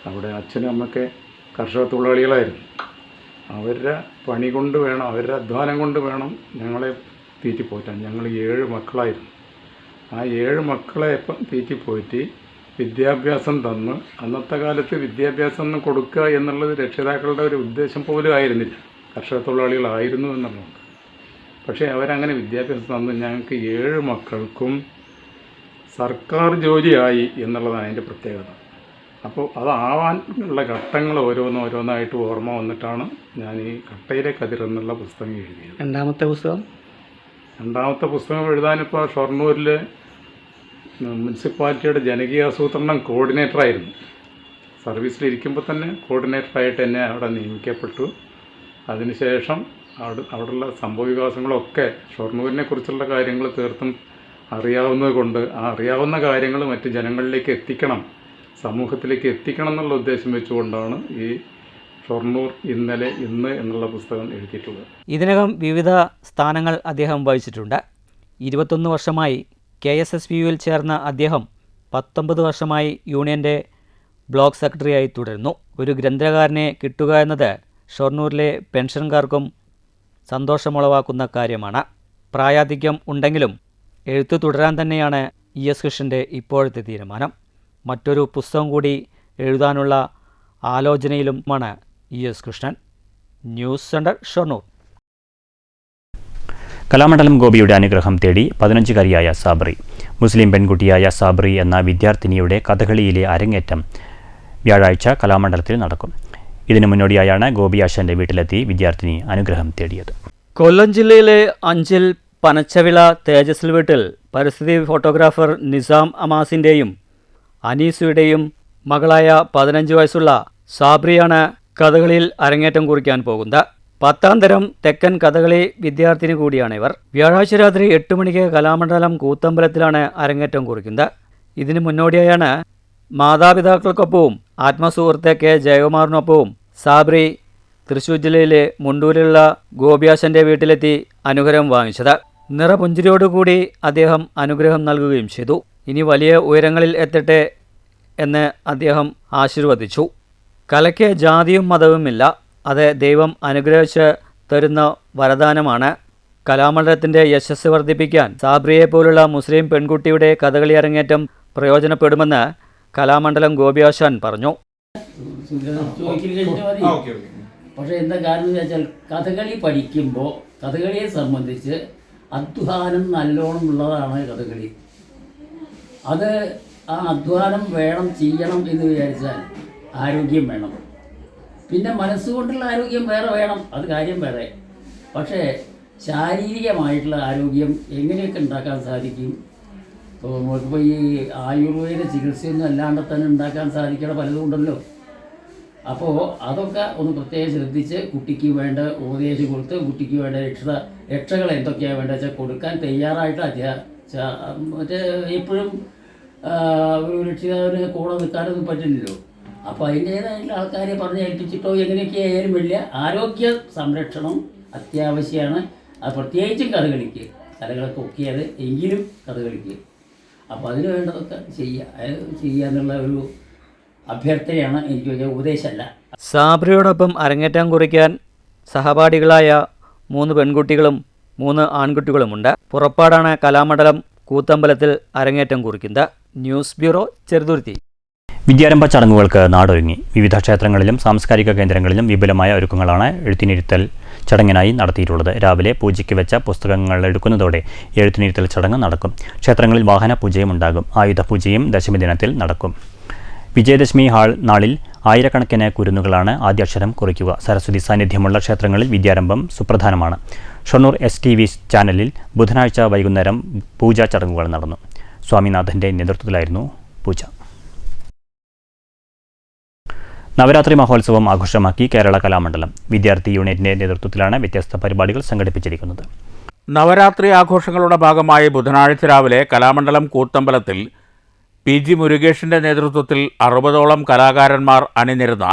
Speaker 15: അവിടെ അച്ഛനും അമ്മയൊക്കെ കർഷക തൊഴിലാളികളായിരുന്നു. അവരുടെ പണി കൊണ്ട് വേണം, അവരുടെ അധ്വാനം കൊണ്ട് വേണം ഞങ്ങളെ തീറ്റിപ്പോറ്റാൻ. ഞങ്ങൾ 7 മക്കളായിരുന്നു. ആ 7 മക്കളെ തീറ്റിപ്പോറ്റി വിദ്യാഭ്യാസം തന്ന്, അന്നത്തെ കാലത്ത് വിദ്യാഭ്യാസം കൊടുക്കുക എന്നുള്ളത് രക്ഷിതാക്കളുടെ ഒരു ഉദ്ദേശം പോലും ആയിരുന്നില്ല. കർഷക തൊഴിലാളികളായിരുന്നു എന്നുള്ളത്. പക്ഷേ അവരങ്ങനെ വിദ്യാഭ്യാസം തന്ന് ഞങ്ങൾക്ക് 7 മക്കൾക്കും സർക്കാർ ജോലിയായി എന്നുള്ളതാണ് അതിൻ്റെ പ്രത്യേകത. അപ്പോൾ അതാവാൻ ഉള്ള ഘട്ടങ്ങൾ ഓരോന്നായിട്ട് ഓർമ്മ വന്നിട്ടാണ് ഞാൻ ഈ കട്ടയിലെ കതിർ എന്നുള്ള പുസ്തകം എഴുതിയത്. രണ്ടാമത്തെ പുസ്തകം എഴുതാനിപ്പോൾ ഷൊർണൂരിലെ മുനിസിപ്പാലിറ്റിയുടെ ജനകീയ ആസൂത്രണം കോർഡിനേറ്ററായിരുന്നു. സർവീസിലിരിക്കുമ്പോൾ തന്നെ കോർഡിനേറ്ററായിട്ട് എന്നെ അവിടെ നിയമിക്കപ്പെട്ടു. അതിനുശേഷം അവിടെയുള്ള സംഭവവികാസങ്ങളൊക്കെ ഷൊർണൂരിനെ കുറിച്ചുള്ള കാര്യങ്ങൾ തീർത്തും അറിയാവുന്നത് കൊണ്ട് ആ അറിയാവുന്ന കാര്യങ്ങൾ മറ്റ് ജനങ്ങളിലേക്ക് എത്തിക്കണം, സമൂഹത്തിലേക്ക് എത്തിക്കണം എന്നുള്ള ഉദ്ദേശം വെച്ചുകൊണ്ടാണ് ഈ ഷൊർണൂർ ഇന്നലെ ഇന്ന് എന്നുള്ള പുസ്തകം എഴുതിയിട്ടുള്ളത്.
Speaker 6: ഇതിനകം വിവിധ സ്ഥാനങ്ങൾ അദ്ദേഹം വഹിച്ചിട്ടുണ്ട്. 21 വർഷമായി KSSPUവിൽ ചേർന്ന അദ്ദേഹം 19 വർഷമായി യൂണിയൻ്റെ ബ്ലോക്ക് സെക്രട്ടറിയായി തുടരുന്നു. ഒരു ഗ്രന്ഥകാരനെ കിട്ടുക എന്നത് ഷൊർണൂരിലെ പെൻഷൻകാർക്കും സന്തോഷമുളവാക്കുന്ന കാര്യമാണ്. പ്രായാധിക്യം ഉണ്ടെങ്കിലും എഴുത്ത് തുടരാൻ തന്നെയാണ് ES കൃഷ്ണൻ്റെ ഇപ്പോഴത്തെ തീരുമാനം. മറ്റൊരു പുസ്തകം കൂടി എഴുതാനുള്ള ആലോചനയിലുമാണ് ES Krishnan. News centre, Shoranur.
Speaker 1: Kalamandalam ഗോപിയുടെ അനുഗ്രഹം തേടി 15-കാരിയായ സാബ്രി. മുസ്ലിം പെൺകുട്ടിയായ സാബ്രി എന്ന വിദ്യാർത്ഥിനിയുടെ കഥകളിയിലെ അരങ്ങേറ്റം വ്യാഴാഴ്ച കലാമണ്ഡലത്തിൽ നടക്കും. ഇതിനു മുന്നോടിയായാണ് ഗോപി ആശാന്റെ വീട്ടിലെത്തി വിദ്യാർത്ഥിനി അനുഗ്രഹം തേടിയത്.
Speaker 6: കൊല്ലം ജില്ലയിലെ അഞ്ചിൽ പനച്ചവിള തേജസ്ൽ വീട്ടിൽ പരിസ്ഥിതി ഫോട്ടോഗ്രാഫർ നിസാം അമാസിൻ്റെയും അനീസുയുടെയും മകളായ 15 വയസ്സുള്ള സാബ്രിയാണ് കഥകളിയിൽ അരങ്ങേറ്റം കുറിക്കാൻ പോകുന്നത്. 10ാം തരം തെക്കൻ കഥകളി വിദ്യാർത്ഥിനി കൂടിയാണിവർ. വ്യാഴാഴ്ച രാത്രി 8 മണിക്ക് കലാമണ്ഡലം കൂത്തമ്പലത്തിലാണ് അരങ്ങേറ്റം കുറിക്കുന്നത്. ഇതിനു മുന്നോടിയായാണ് മാതാപിതാക്കൾക്കൊപ്പവും ആത്മസുഹൃത്ത് K ജയകുമാറിനൊപ്പവും സാബ്രി തൃശ്ശൂർ ജില്ലയിലെ മുണ്ടൂരിലുള്ള ഗോപിയാശൻ്റെ വീട്ടിലെത്തി അനുഗ്രഹം വാങ്ങിച്ചത്. നിറപുഞ്ചിരിയോടുകൂടി അദ്ദേഹം അനുഗ്രഹം നൽകുകയും ചെയ്തു. ഇനി വലിയ ഉയരങ്ങളിൽ എത്തട്ടെ എന്ന് അദ്ദേഹം ആശീർവദിച്ചു. കലയ്ക്ക് ജാതിയും മതവുമില്ല, അത് ദൈവം അനുഗ്രഹിച്ച് തരുന്ന വരദാനമാണ്. കലാമണ്ഡലത്തിൻ്റെ യശസ് വർദ്ധിപ്പിക്കാൻ സാബ്രിയെ പോലുള്ള മുസ്ലിം പെൺകുട്ടിയുടെ കഥകളി അരങ്ങേറ്റം പ്രയോജനപ്പെടുമെന്ന് കലാമണ്ഡലം ഗോപിയാശാൻ പറഞ്ഞു.
Speaker 16: പക്ഷേ എന്താ കാരണം എന്ന് വെച്ചാൽ കഥകളി പഠിക്കുമ്പോൾ കഥകളിയെ സംബന്ധിച്ച് അധ്വാനം നല്ലോണം ഉള്ളതാണ് കഥകളി. അത് ആ അധ്വാനം വേണം, ചെയ്യണം എന്ന് വിചാരിച്ചാൽ ആരോഗ്യം വേണം. പിന്നെ മനസ്സുകൊണ്ടുള്ള ആരോഗ്യം വേറെ വേണം, അത് കാര്യം വേറെ. പക്ഷേ ശാരീരികമായിട്ടുള്ള ആരോഗ്യം എങ്ങനെയൊക്കെ ഉണ്ടാക്കാൻ സാധിക്കും? ഇപ്പോൾ നമുക്കിപ്പോൾ ഈ ആയുർവേദ ചികിത്സയൊന്നും അല്ലാണ്ട് തന്നെ ഉണ്ടാക്കാൻ സാധിക്കണ പലതും ഉണ്ടല്ലോ. അപ്പോൾ അതൊക്കെ ഒന്ന് പ്രത്യേകം ശ്രദ്ധിച്ച് കുട്ടിക്ക് വേണ്ട ഉപദേശം കൊടുത്ത് കുട്ടിക്ക് വേണ്ട രക്ഷകൾ എന്തൊക്കെയാണ് വേണ്ടത് വെച്ചാൽ കൊടുക്കാൻ തയ്യാറായിട്ട് മറ്റേ എപ്പോഴും ഒരു രക്ഷിതാവിന് കൂടെ നിൽക്കാനൊന്നും പറ്റില്ലല്ലോ. അപ്പോൾ അതിൻ്റേതായിട്ടുള്ള ആൾക്കാരെ പറഞ്ഞ് ഏൽപ്പിച്ചിട്ടോ എങ്ങനെയൊക്കെ ആയാലും വലിയ ആരോഗ്യ സംരക്ഷണം അത്യാവശ്യമാണ്. അത് പ്രത്യേകിച്ചും കഥകളിക്ക്, കലകളൊക്കെ ഒക്കെയത് എങ്കിലും കഥകളിക്ക്. അപ്പോൾ അതിന് വേണ്ടതൊക്കെ ചെയ്യുക എന്നുള്ള ഒരു അഭ്യർത്ഥനയാണ്, എനിക്ക് വലിയ ഉപദേശമല്ല.
Speaker 6: സാബ്രിയോടൊപ്പം അരങ്ങേറ്റം കുറിക്കാൻ സഹപാഠികളായ 3 പെൺകുട്ടികളും 3 ആൺകുട്ടികളുമുണ്ട്. പുറപ്പാടാണ് കലാമണ്ഡലം കൂത്തമ്പലത്തിൽ അരങ്ങേറ്റം കുറിക്കുന്നത്. News bureau, Cheruthuruthy.
Speaker 1: വിദ്യാരംഭ ചടങ്ങുകൾക്ക് നാടൊരുങ്ങി. വിവിധ ക്ഷേത്രങ്ങളിലും സാംസ്കാരിക കേന്ദ്രങ്ങളിലും വിപുലമായ ഒരുക്കങ്ങളാണ് എഴുത്തിനിരുത്തൽ ചടങ്ങിനായി നടത്തിയിട്ടുള്ളത്. രാവിലെ പൂജയ്ക്ക് വെച്ച പുസ്തകങ്ങൾ എടുക്കുന്നതോടെ എഴുത്തിനിരുത്തൽ ചടങ്ങ് നടക്കും. ക്ഷേത്രങ്ങളിൽ വാഹന പൂജയും ഉണ്ടാകും. ആയുധ പൂജയും ദശമി ദിനത്തിൽ നടക്കും. വിജയദശമി നാളിൽ ആയിരക്കണക്കിന് കുരുന്നുകളാണ് ആദ്യാക്ഷരം കുറിക്കുക. സരസ്വതി സാന്നിധ്യമുള്ള ക്ഷേത്രങ്ങളിൽ വിദ്യാരംഭം സുപ്രധാനമാണ്. ഷൊർണൂർ STV ചാനലിൽ ബുധനാഴ്ച വൈകുന്നേരം പൂജാ ചടങ്ങുകൾ നടന്നു. സ്വാമിനാഥൻ്റെ നേതൃത്വത്തിലായിരുന്നു പൂജ. നവരാത്രി മഹോത്സവം ആഘോഷമാക്കി കേരള കലാമണ്ഡലം. വിദ്യാർത്ഥി യൂണിറ്റിൻ്റെ നേതൃത്വത്തിലാണ് വ്യത്യസ്ത പരിപാടികൾ സംഘടിപ്പിച്ചിരിക്കുന്നത്.
Speaker 2: നവരാത്രി ആഘോഷങ്ങളുടെ ഭാഗമായി ബുധനാഴ്ച രാവിലെ കലാമണ്ഡലം കൂത്തമ്പലത്തിൽ PG മുരുകേഷിൻ്റെ നേതൃത്വത്തിൽ 60ഓളം കലാകാരന്മാർ അണിനിരുന്ന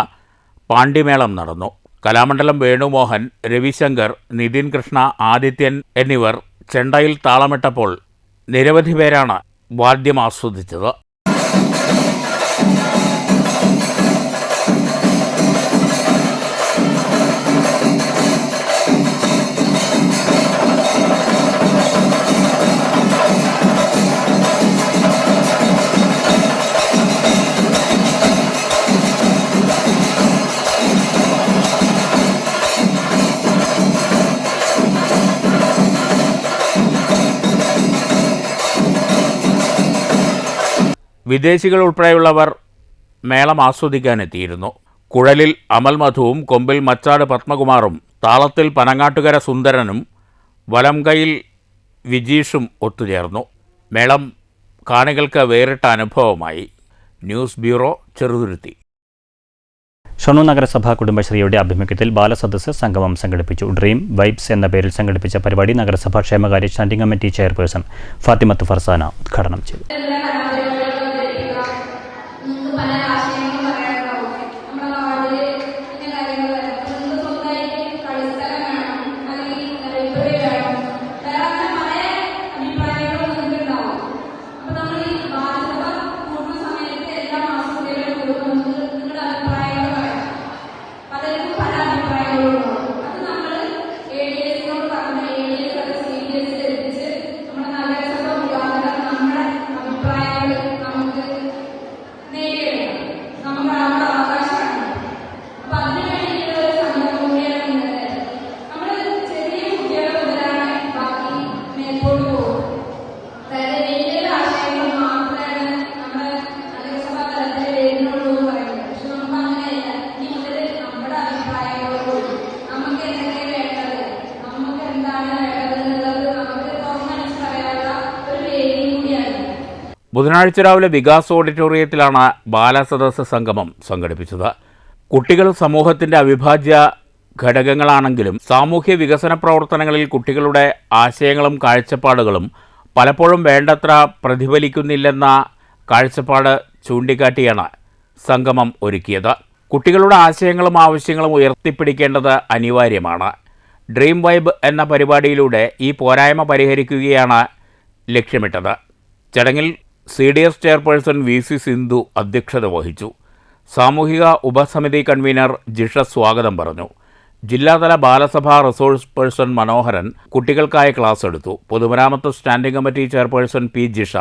Speaker 2: പാണ്ഡിമേളം നടന്നു. കലാമണ്ഡലം വേണുമോഹൻ, രവിശങ്കർ, നിതിൻ കൃഷ്ണ, ആദിത്യൻ എന്നിവർ ചെണ്ടയിൽ താളമിട്ടപ്പോൾ നിരവധി പേരാണ് വാദ്യം ആസ്വദിച്ചത്. വിദേശികൾ ഉൾപ്പെടെയുള്ളവർ മേളം ആസ്വദിക്കാനെത്തിയിരുന്നു. കുഴലിൽ അമൽ മധുവും കൊമ്പിൽ മച്ചാട് പത്മകുമാറും താളത്തിൽ പനങ്ങാട്ടുകര സുന്ദരനും വലംകൈയിൽ വിജീഷും ഒത്തുചേർന്നു. മേളം കാണികൾക്ക് വേറിട്ട അനുഭവമായി. News bureau, Cheruthuruthy.
Speaker 1: ഷൊർണൂർ നഗരസഭ കുടുംബശ്രീയുടെ ആഭിമുഖ്യത്തിൽ ബാലസദസ്സ് സംഗമം സംഘടിപ്പിച്ചു. ഡ്രീം വൈബ്സ് എന്ന പേരിൽ സംഘടിപ്പിച്ച പരിപാടി നഗരസഭാ ക്ഷേമകാര്യ standing committee chairperson Fathimath Farsana ഉദ്ഘാടനം ചെയ്തു.
Speaker 2: ബുധനാഴ്ച രാവിലെ വികാസ് ഓഡിറ്റോറിയത്തിലാണ് ബാലസദസ്സ് സംഗമം സംഘടിപ്പിച്ചത്. കുട്ടികൾ സമൂഹത്തിൻ്റെ അവിഭാജ്യ ഘടകങ്ങളാണെങ്കിലും സാമൂഹ്യ വികസന പ്രവർത്തനങ്ങളിൽ കുട്ടികളുടെ ആശയങ്ങളും കാഴ്ചപ്പാടുകളും പലപ്പോഴും വേണ്ടത്ര പ്രതിഫലിക്കുന്നില്ലെന്ന കാഴ്ചപ്പാട് ചൂണ്ടിക്കാട്ടിയാണ് സംഗമം ഒരുക്കിയത്. കുട്ടികളുടെ ആശയങ്ങളും ആവശ്യങ്ങളും ഉയർത്തിപ്പിടിക്കേണ്ടത് അനിവാര്യമാണ്. ഡ്രീം വൈബ് എന്ന പരിപാടിയിലൂടെ ഈ പോരായ്മ പരിഹരിക്കുകയാണ് ലക്ഷ്യമിട്ടത്. ചടങ്ങിൽ CDS ചെയർപേഴ്സൺ VC സിന്ധു അധ്യക്ഷത വഹിച്ചു. സാമൂഹിക ഉപസമിതി കൺവീനർ ജിഷ സ്വാഗതം പറഞ്ഞു. ജില്ലാതല ബാലസഭാ റിസോഴ്സ് പേഴ്സൺ മനോഹരൻ കുട്ടികൾക്കായി ക്ലാസ് എടുത്തു. പൊതുമരാമത്ത് standing committee chairperson P Jisha,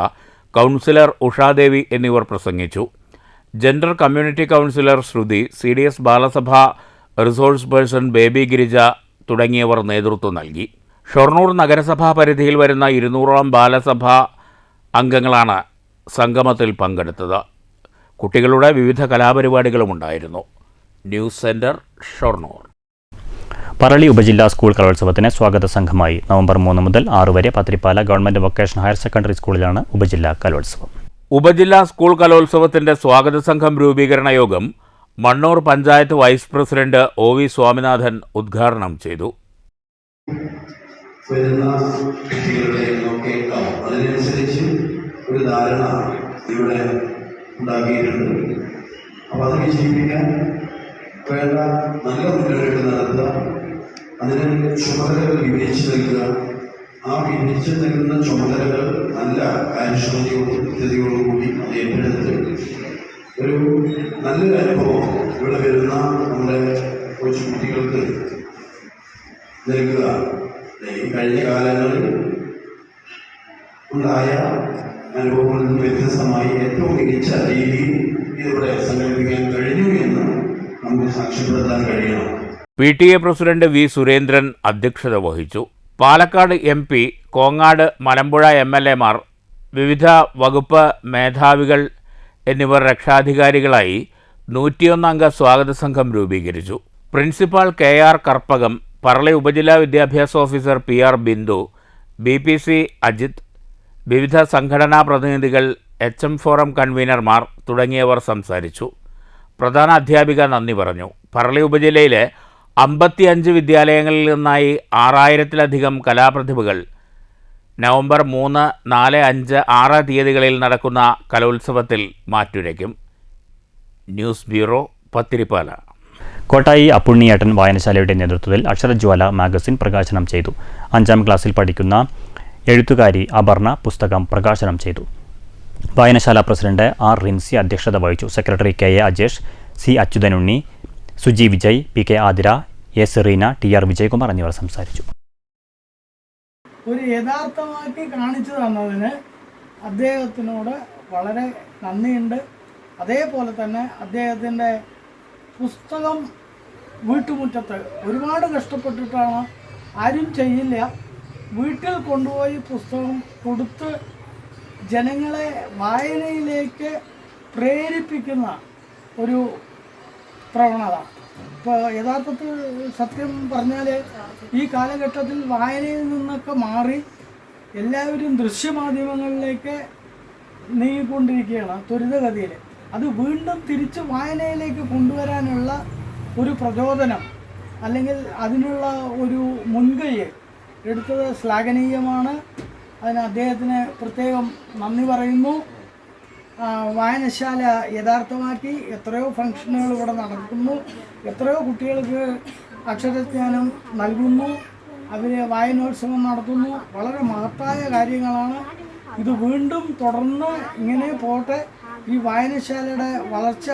Speaker 2: councillor Ushadevi എന്നിവർ പ്രസംഗിച്ചു. Gender community councillor Sruthi, CDS Balasabha resource person Baby Girija തുടങ്ങിയവർ നേതൃത്വം നൽകി. ഷൊർണൂർ നഗരസഭാ പരിധിയിൽ വരുന്ന 200ഓളം ബാലസഭാ അംഗങ്ങളാണ് സംഗമത്തിൽ പങ്കെടുത്തത്. കുട്ടികളുടെ വിവിധ കലാപരിപാടികളുമുണ്ടായിരുന്നു. News centre, Shoranur.
Speaker 1: പറളി ഉപജില്ലാ സ്കൂൾ കലോത്സവത്തിന് സ്വാഗത സംഘമായി നവംബർ 3 മുതൽ 6 വരെ Pathirippala government vocational higher secondary സ്കൂളിലാണ് ഉപജില്ലാ കലോത്സവം.
Speaker 2: ഉപജില്ലാ സ്കൂൾ കലോത്സവത്തിന്റെ സ്വാഗത സംഘം രൂപീകരണ യോഗം Mannur panchayat vice president OV Swaminathan ഉദ്ഘാടനം ചെയ്തു.
Speaker 10: വരുന്ന കുട്ടികളുടെ അതിനനുസരിച്ച് ഒരു ധാരണ ഇവിടെ ഉണ്ടാക്കിയിട്ടുണ്ട്. അപ്പോൾ അത് വിജയിപ്പിക്കാൻ വേണ്ട നല്ല മുന്നോട്ട് നടത്തുക, അതിന് ചുമതലകൾ വിഭജിച്ച് നൽകുക, ആ വിഭജിച്ച് നൽകുന്ന ചുമതലകൾ നല്ല കാര്യക്ഷമതയോടും കൃത്യതയോടും കൂടി അത് ഏറ്റെടുത്ത് ഒരു നല്ലൊരു അനുഭവം ഇവിടെ വരുന്ന നമ്മുടെ കൊച്ചു കുട്ടികൾക്ക് നൽകുക. ഈ കഴിഞ്ഞ കാലങ്ങളിൽ ഉണ്ടായ അനുഭവങ്ങളിൽ നിന്ന് വ്യത്യസ്തമായി ഏറ്റവും മികച്ച രീതിയിൽ ഇതിവിടെ സംഘടിപ്പിക്കാൻ കഴിഞ്ഞു എന്ന് നമുക്ക് സാക്ഷ്യപ്പെടുത്താൻ കഴിയണം.
Speaker 2: PTA പ്രസിഡന്റ് V സുരേന്ദ്രൻ അധ്യക്ഷത വഹിച്ചു. പാലക്കാട് MP, കോങ്ങാട്, മലമ്പുഴ MLAമാർ, വിവിധ വകുപ്പ് മേധാവികൾ എന്നിവർ രക്ഷാധികാരികളായി 101 അംഗ സ്വാഗത സംഘം രൂപീകരിച്ചു. പ്രിൻസിപ്പാൾ KR കർപ്പകം, പറളി ഉപജില്ലാ വിദ്യാഭ്യാസ officer PR Bindu, BPC Ajith, വിവിധ സംഘടനാ പ്രതിനിധികൾ, HM ഫോറം കൺവീനർമാർ തുടങ്ങിയവർ സംസാരിച്ചു. പ്രധാന അധ്യാപിക നന്ദി പറഞ്ഞു. പറളി ഉപജില്ലയിലെ 55 വിദ്യാലയങ്ങളിൽ നിന്നായി 6000-ലധികം കലാപ്രതിഭകൾ നവംബർ 3, 4, 5, 6 തീയതികളിൽ നടക്കുന്ന കലോത്സവത്തിൽ മാറ്റുരയ്ക്കും. News bureau, Pathirippala.
Speaker 1: കോട്ടായി അപ്പുണ്ണിയേട്ടൻ വായനശാലയുടെ നേതൃത്വത്തിൽ അക്ഷരജ്വാല മാഗസിൻ പ്രകാശനം ചെയ്തു. 5ാം ക്ലാസ്സിൽ പഠിക്കുന്ന എഴുത്തുകാരി അപർണ പുസ്തകം പ്രകാശനം ചെയ്തു. വായനശാല പ്രസിഡന്റ് R റിൻസി അധ്യക്ഷത വഹിച്ചു. Secretary KA Ajesh, C Achuthanunni, Suji Vijay, PK Athira, A Serena, TR Vijayakumar എന്നിവർ സംസാരിച്ചു.
Speaker 17: ഒരു യഥാർത്ഥമാക്കി കാണിച്ചു തന്നതിന് അദ്ദേഹത്തിനോട് വളരെ നന്ദിയുണ്ട്. അതേപോലെ തന്നെ അദ്ദേഹത്തിൻ്റെ പുസ്തകം വീട്ടുമുറ്റത്ത് ഒരുപാട് കഷ്ടപ്പെട്ടിട്ടാണ്, ആരും ചെയ്യില്ല, വീട്ടിൽ കൊണ്ടുപോയി പുസ്തകം കൊടുത്ത് ജനങ്ങളെ വായനയിലേക്ക് പ്രേരിപ്പിക്കുന്ന ഒരു പ്രവണത. ഇപ്പോൾ യഥാർത്ഥത്തിൽ സത്യം പറഞ്ഞാൽ ഈ കാലഘട്ടത്തിൽ വായനയിൽ നിന്നൊക്കെ മാറി എല്ലാവരും ദൃശ്യമാധ്യമങ്ങളിലേക്ക് നീങ്ങിക്കൊണ്ടിരിക്കുകയാണ് ത്വരിതഗതിയിൽ. അത് വീണ്ടും തിരിച്ച് വായനയിലേക്ക് കൊണ്ടുവരാനുള്ള ഒരു പ്രചോദനം അല്ലെങ്കിൽ അതിനുള്ള ഒരു മുൻകൈ എടുത്തത് ശ്ലാഘനീയമാണ്. അതിന് അദ്ദേഹത്തിന് പ്രത്യേകം നന്ദി പറയുന്നു. വായനശാല യഥാർത്ഥമാക്കി എത്രയോ ഫംഗ്ഷനുകൾ ഇവിടെ നടക്കുന്നു, എത്രയോ കുട്ടികൾക്ക് അക്ഷരജ്ഞാനം നൽകുന്നു, അവർ വായനോത്സവം നടത്തുന്നു. വളരെ മഹത്തായ കാര്യങ്ങളാണ്. ഇത് വീണ്ടും തുടർന്ന് ഇങ്ങനെ പോട്ടെ. ഈ വായനശാലയുടെ വളർച്ച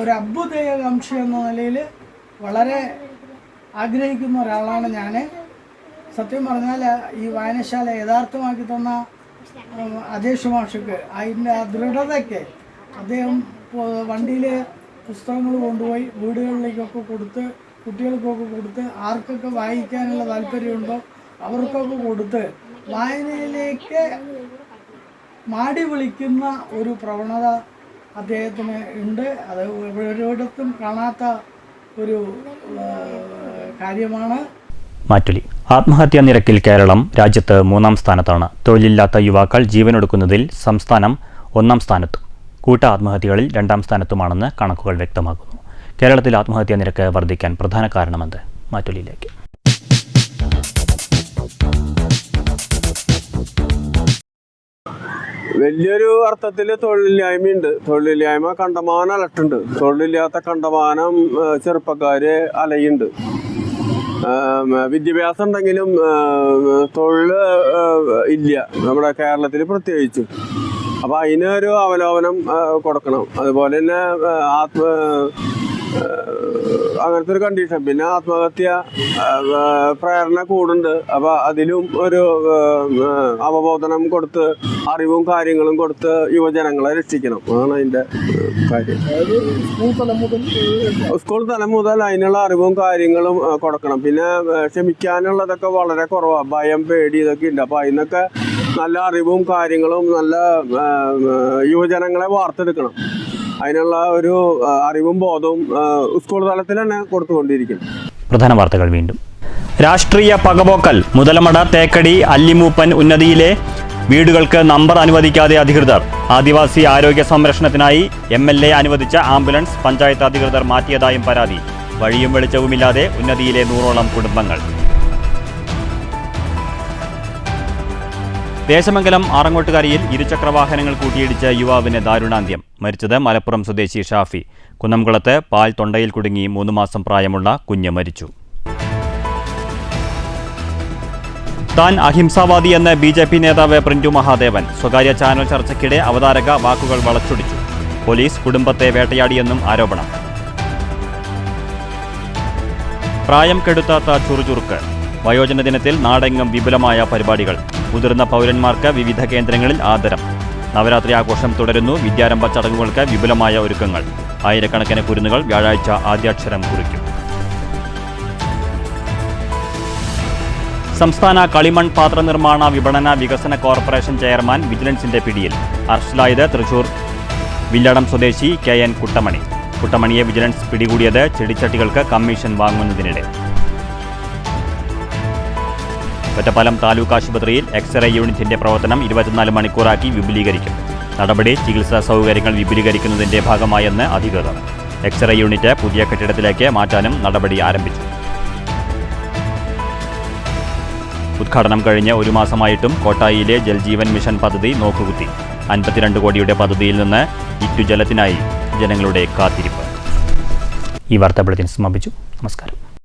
Speaker 17: ഒരു അഭ്യുദയകാംക്ഷ എന്ന നിലയിൽ വളരെ ആഗ്രഹിക്കുന്ന ഒരാളാണ് ഞാൻ. സത്യം പറഞ്ഞാൽ ഈ വായനശാല യഥാർത്ഥമാക്കി തന്ന അജേഷ് മാഷക്ക് അതിൻ്റെ ആ ദൃഢതയ്ക്ക് അദ്ദേഹം വണ്ടിയിൽ പുസ്തകങ്ങൾ കൊണ്ടുപോയി വീടുകളിലേക്കൊക്കെ കൊടുത്ത്, കുട്ടികൾക്കൊക്കെ കൊടുത്ത്, ആർക്കൊക്കെ വായിക്കാനുള്ള താല്പര്യമുണ്ടോ അവർക്കൊക്കെ കൊടുത്ത് വായനയിലേക്ക് മാടി വിളിക്കുന്ന ഒരു പ്രവണത അദ്ദേഹത്തിന് ഉണ്ട്. അത് ഒരിടത്തും കാണാത്ത ഒരു കാര്യമാണ്.
Speaker 1: മാറ്റുലി. ആത്മഹത്യാ നിരക്കിൽ കേരളം രാജ്യത്ത് 3ാം സ്ഥാനത്താണ്. തൊഴിലില്ലാത്ത യുവാക്കൾ ജീവനൊടുക്കുന്നതിൽ സംസ്ഥാനം 1ാം സ്ഥാനത്തും കൂട്ട ആത്മഹത്യകളിൽ 2ാം സ്ഥാനത്തുമാണെന്ന് കണക്കുകൾ വ്യക്തമാക്കുന്നു. കേരളത്തിൽ ആത്മഹത്യാ നിരക്ക് വർദ്ധിക്കാൻ പ്രധാന കാരണമെന്ത്? മാറ്റുലിയിലേക്ക്.
Speaker 18: വലിയൊരു അർത്ഥത്തിൽ തൊഴിലില്ലായ്മയുണ്ട്. തൊഴിലില്ലായ്മ കണ്ടമാനം അലട്ടുണ്ട്. തൊഴിലില്ലാത്ത കണ്ടമാനം ചെറുപ്പക്കാര് അലയുണ്ട്. വിദ്യാഭ്യാസം ഉണ്ടെങ്കിലും തൊഴിൽ ഇല്ല നമ്മുടെ കേരളത്തിൽ പ്രത്യേകിച്ച്. അപ്പോൾ അതിനൊരു അവലോകനം കൊടുക്കണം. അതുപോലെ തന്നെ അങ്ങനത്തെ ഒരു കണ്ടീഷൻ. പിന്നെ ആത്മഹത്യ പ്രേരണ കൂടുണ്ട്. അപ്പോൾ അതിലും ഒരു അവബോധനം കൊടുത്ത് അറിവും കാര്യങ്ങളും കൊടുത്ത് യുവജനങ്ങളെ രക്ഷിക്കണം. അതാണ് അതിൻ്റെ കാര്യം. സ്കൂൾ തലം മുതൽ അതിനുള്ള അറിവും കാര്യങ്ങളും കൊടുക്കണം. പിന്നെ ക്ഷമിക്കാനുള്ളതൊക്കെ വളരെ കുറവാണ്. ഭയം, പേടി ഇതൊക്കെ ഉണ്ട്. അപ്പോൾ അതിനൊക്കെ നല്ല അറിവും കാര്യങ്ങളും നല്ല യുവജനങ്ങളെ വാർത്തെടുക്കണം. അതിനുള്ള ഒരു അറിവും ബോധവും സ്കൂൾ തലത്തിൽ തന്നെ കൊടുത്തുകൊണ്ടിരിക്കും.
Speaker 1: പ്രധാന വാർത്തകൾ വീണ്ടും. രാഷ്ട്രീയ പകപോക്കൽ. മുതലമട തേക്കടി അല്ലിമൂപ്പൻ ഉന്നതിയിലെ വീടുകൾക്ക് നമ്പർ അനുവദിക്കാതെ അധികൃതർ. ആദിവാസി ആരോഗ്യ സംരക്ഷണത്തിനായി MLA അനുവദിച്ച ആംബുലൻസ് പഞ്ചായത്ത് അധികൃതർ മാറ്റിയതായും പരാതി. വഴിയും വെളിച്ചവുമില്ലാതെ ഉന്നതിയിലെ 100ഓളം കുടുംബങ്ങൾ. ദേശമംഗലം ആറങ്ങോട്ടുകരയിൽ ഇരുചക്രവാഹനങ്ങൾ കൂട്ടിയിടിച്ച് യുവാവിന് ദാരുണാന്ത്യം. മരിച്ചത് മലപ്പുറം സ്വദേശി ഷാഫി. കുന്നംകുളത്ത് പാൽ തൊണ്ടയിൽ കുടുങ്ങി 3 മാസം പ്രായമുള്ള കുഞ്ഞ് മരിച്ചു. താൻ അഹിംസാവാദിയെന്ന് BJP നേതാവ് പ്രിന്റു മഹാദേവൻ. സ്വകാര്യ ചാനൽ ചർച്ചയ്ക്കിടെ അവതാരക വാക്കുകൾ വളച്ചൊടിച്ചു. പോലീസ് കുടുംബത്തെ വേട്ടയാടിയെന്നും ആരോപണം. പ്രായം കെടുത്താത്ത ചുറുചുറുക്ക്. വയോജന ദിനത്തിൽ നാടെങ്ങും വിപുലമായ പരിപാടികൾ. മുതിർന്ന പൗരന്മാർക്ക് വിവിധ കേന്ദ്രങ്ങളിൽ ആദരം. നവരാത്രി ആഘോഷം തുടരുന്നു. വിദ്യാരംഭ ചടങ്ങുകൾക്ക് വിപുലമായ ഒരുക്കങ്ങൾ. ആയിരക്കണക്കിന് കുരുന്നുകൾ വ്യാഴാഴ്ച ആദ്യാക്ഷരം കുറിക്കും. സംസ്ഥാന കളിമൺ പാത്ര നിർമ്മാണ വിപണന വികസന കോർപ്പറേഷൻ ചെയർമാൻ വിജിലൻസിന്റെ പിടിയിൽ. അറസ്റ്റിലായത് തൃശൂർ വില്ലടം സ്വദേശി KN കുട്ടമണി. കുട്ടമണിയെ വിജിലൻസ് പിടികൂടിയത് ചെടിച്ചട്ടികൾക്ക് കമ്മീഷൻ വാങ്ങുന്നതിനിടെ. ഒറ്റപ്പാലം താലൂക്ക് ആശുപത്രിയിൽ എക്സ്റേ യൂണിറ്റിന്റെ പ്രവർത്തനം 24 മണിക്കൂറാക്കി വിപുലീകരിക്കും. നടപടി ചികിത്സാ സൗകര്യങ്ങൾ വിപുലീകരിക്കുന്നതിന്റെ ഭാഗമായെന്ന് അധികൃതർ. എക്സ്റേ യൂണിറ്റ് പുതിയ കെട്ടിടത്തിലേക്ക് മാറ്റാനും നടപടി ആരംഭിച്ചു. ഉദ്ഘാടനം കഴിഞ്ഞ് 1 മാസമായിട്ടും കോട്ടായിയിലെ ജൽജീവൻ മിഷൻ പദ്ധതി നോക്കുകുത്തി. 52 കോടിയുടെ പദ്ധതിയിൽ നിന്ന് ഇറ്റുജലത്തിനായി ജനങ്ങളുടെ കാത്തിരിപ്പ്. ഈ വാർത്താ ബുള്ളറ്റിൻ സമാപിച്ചു. നമസ്കാരം.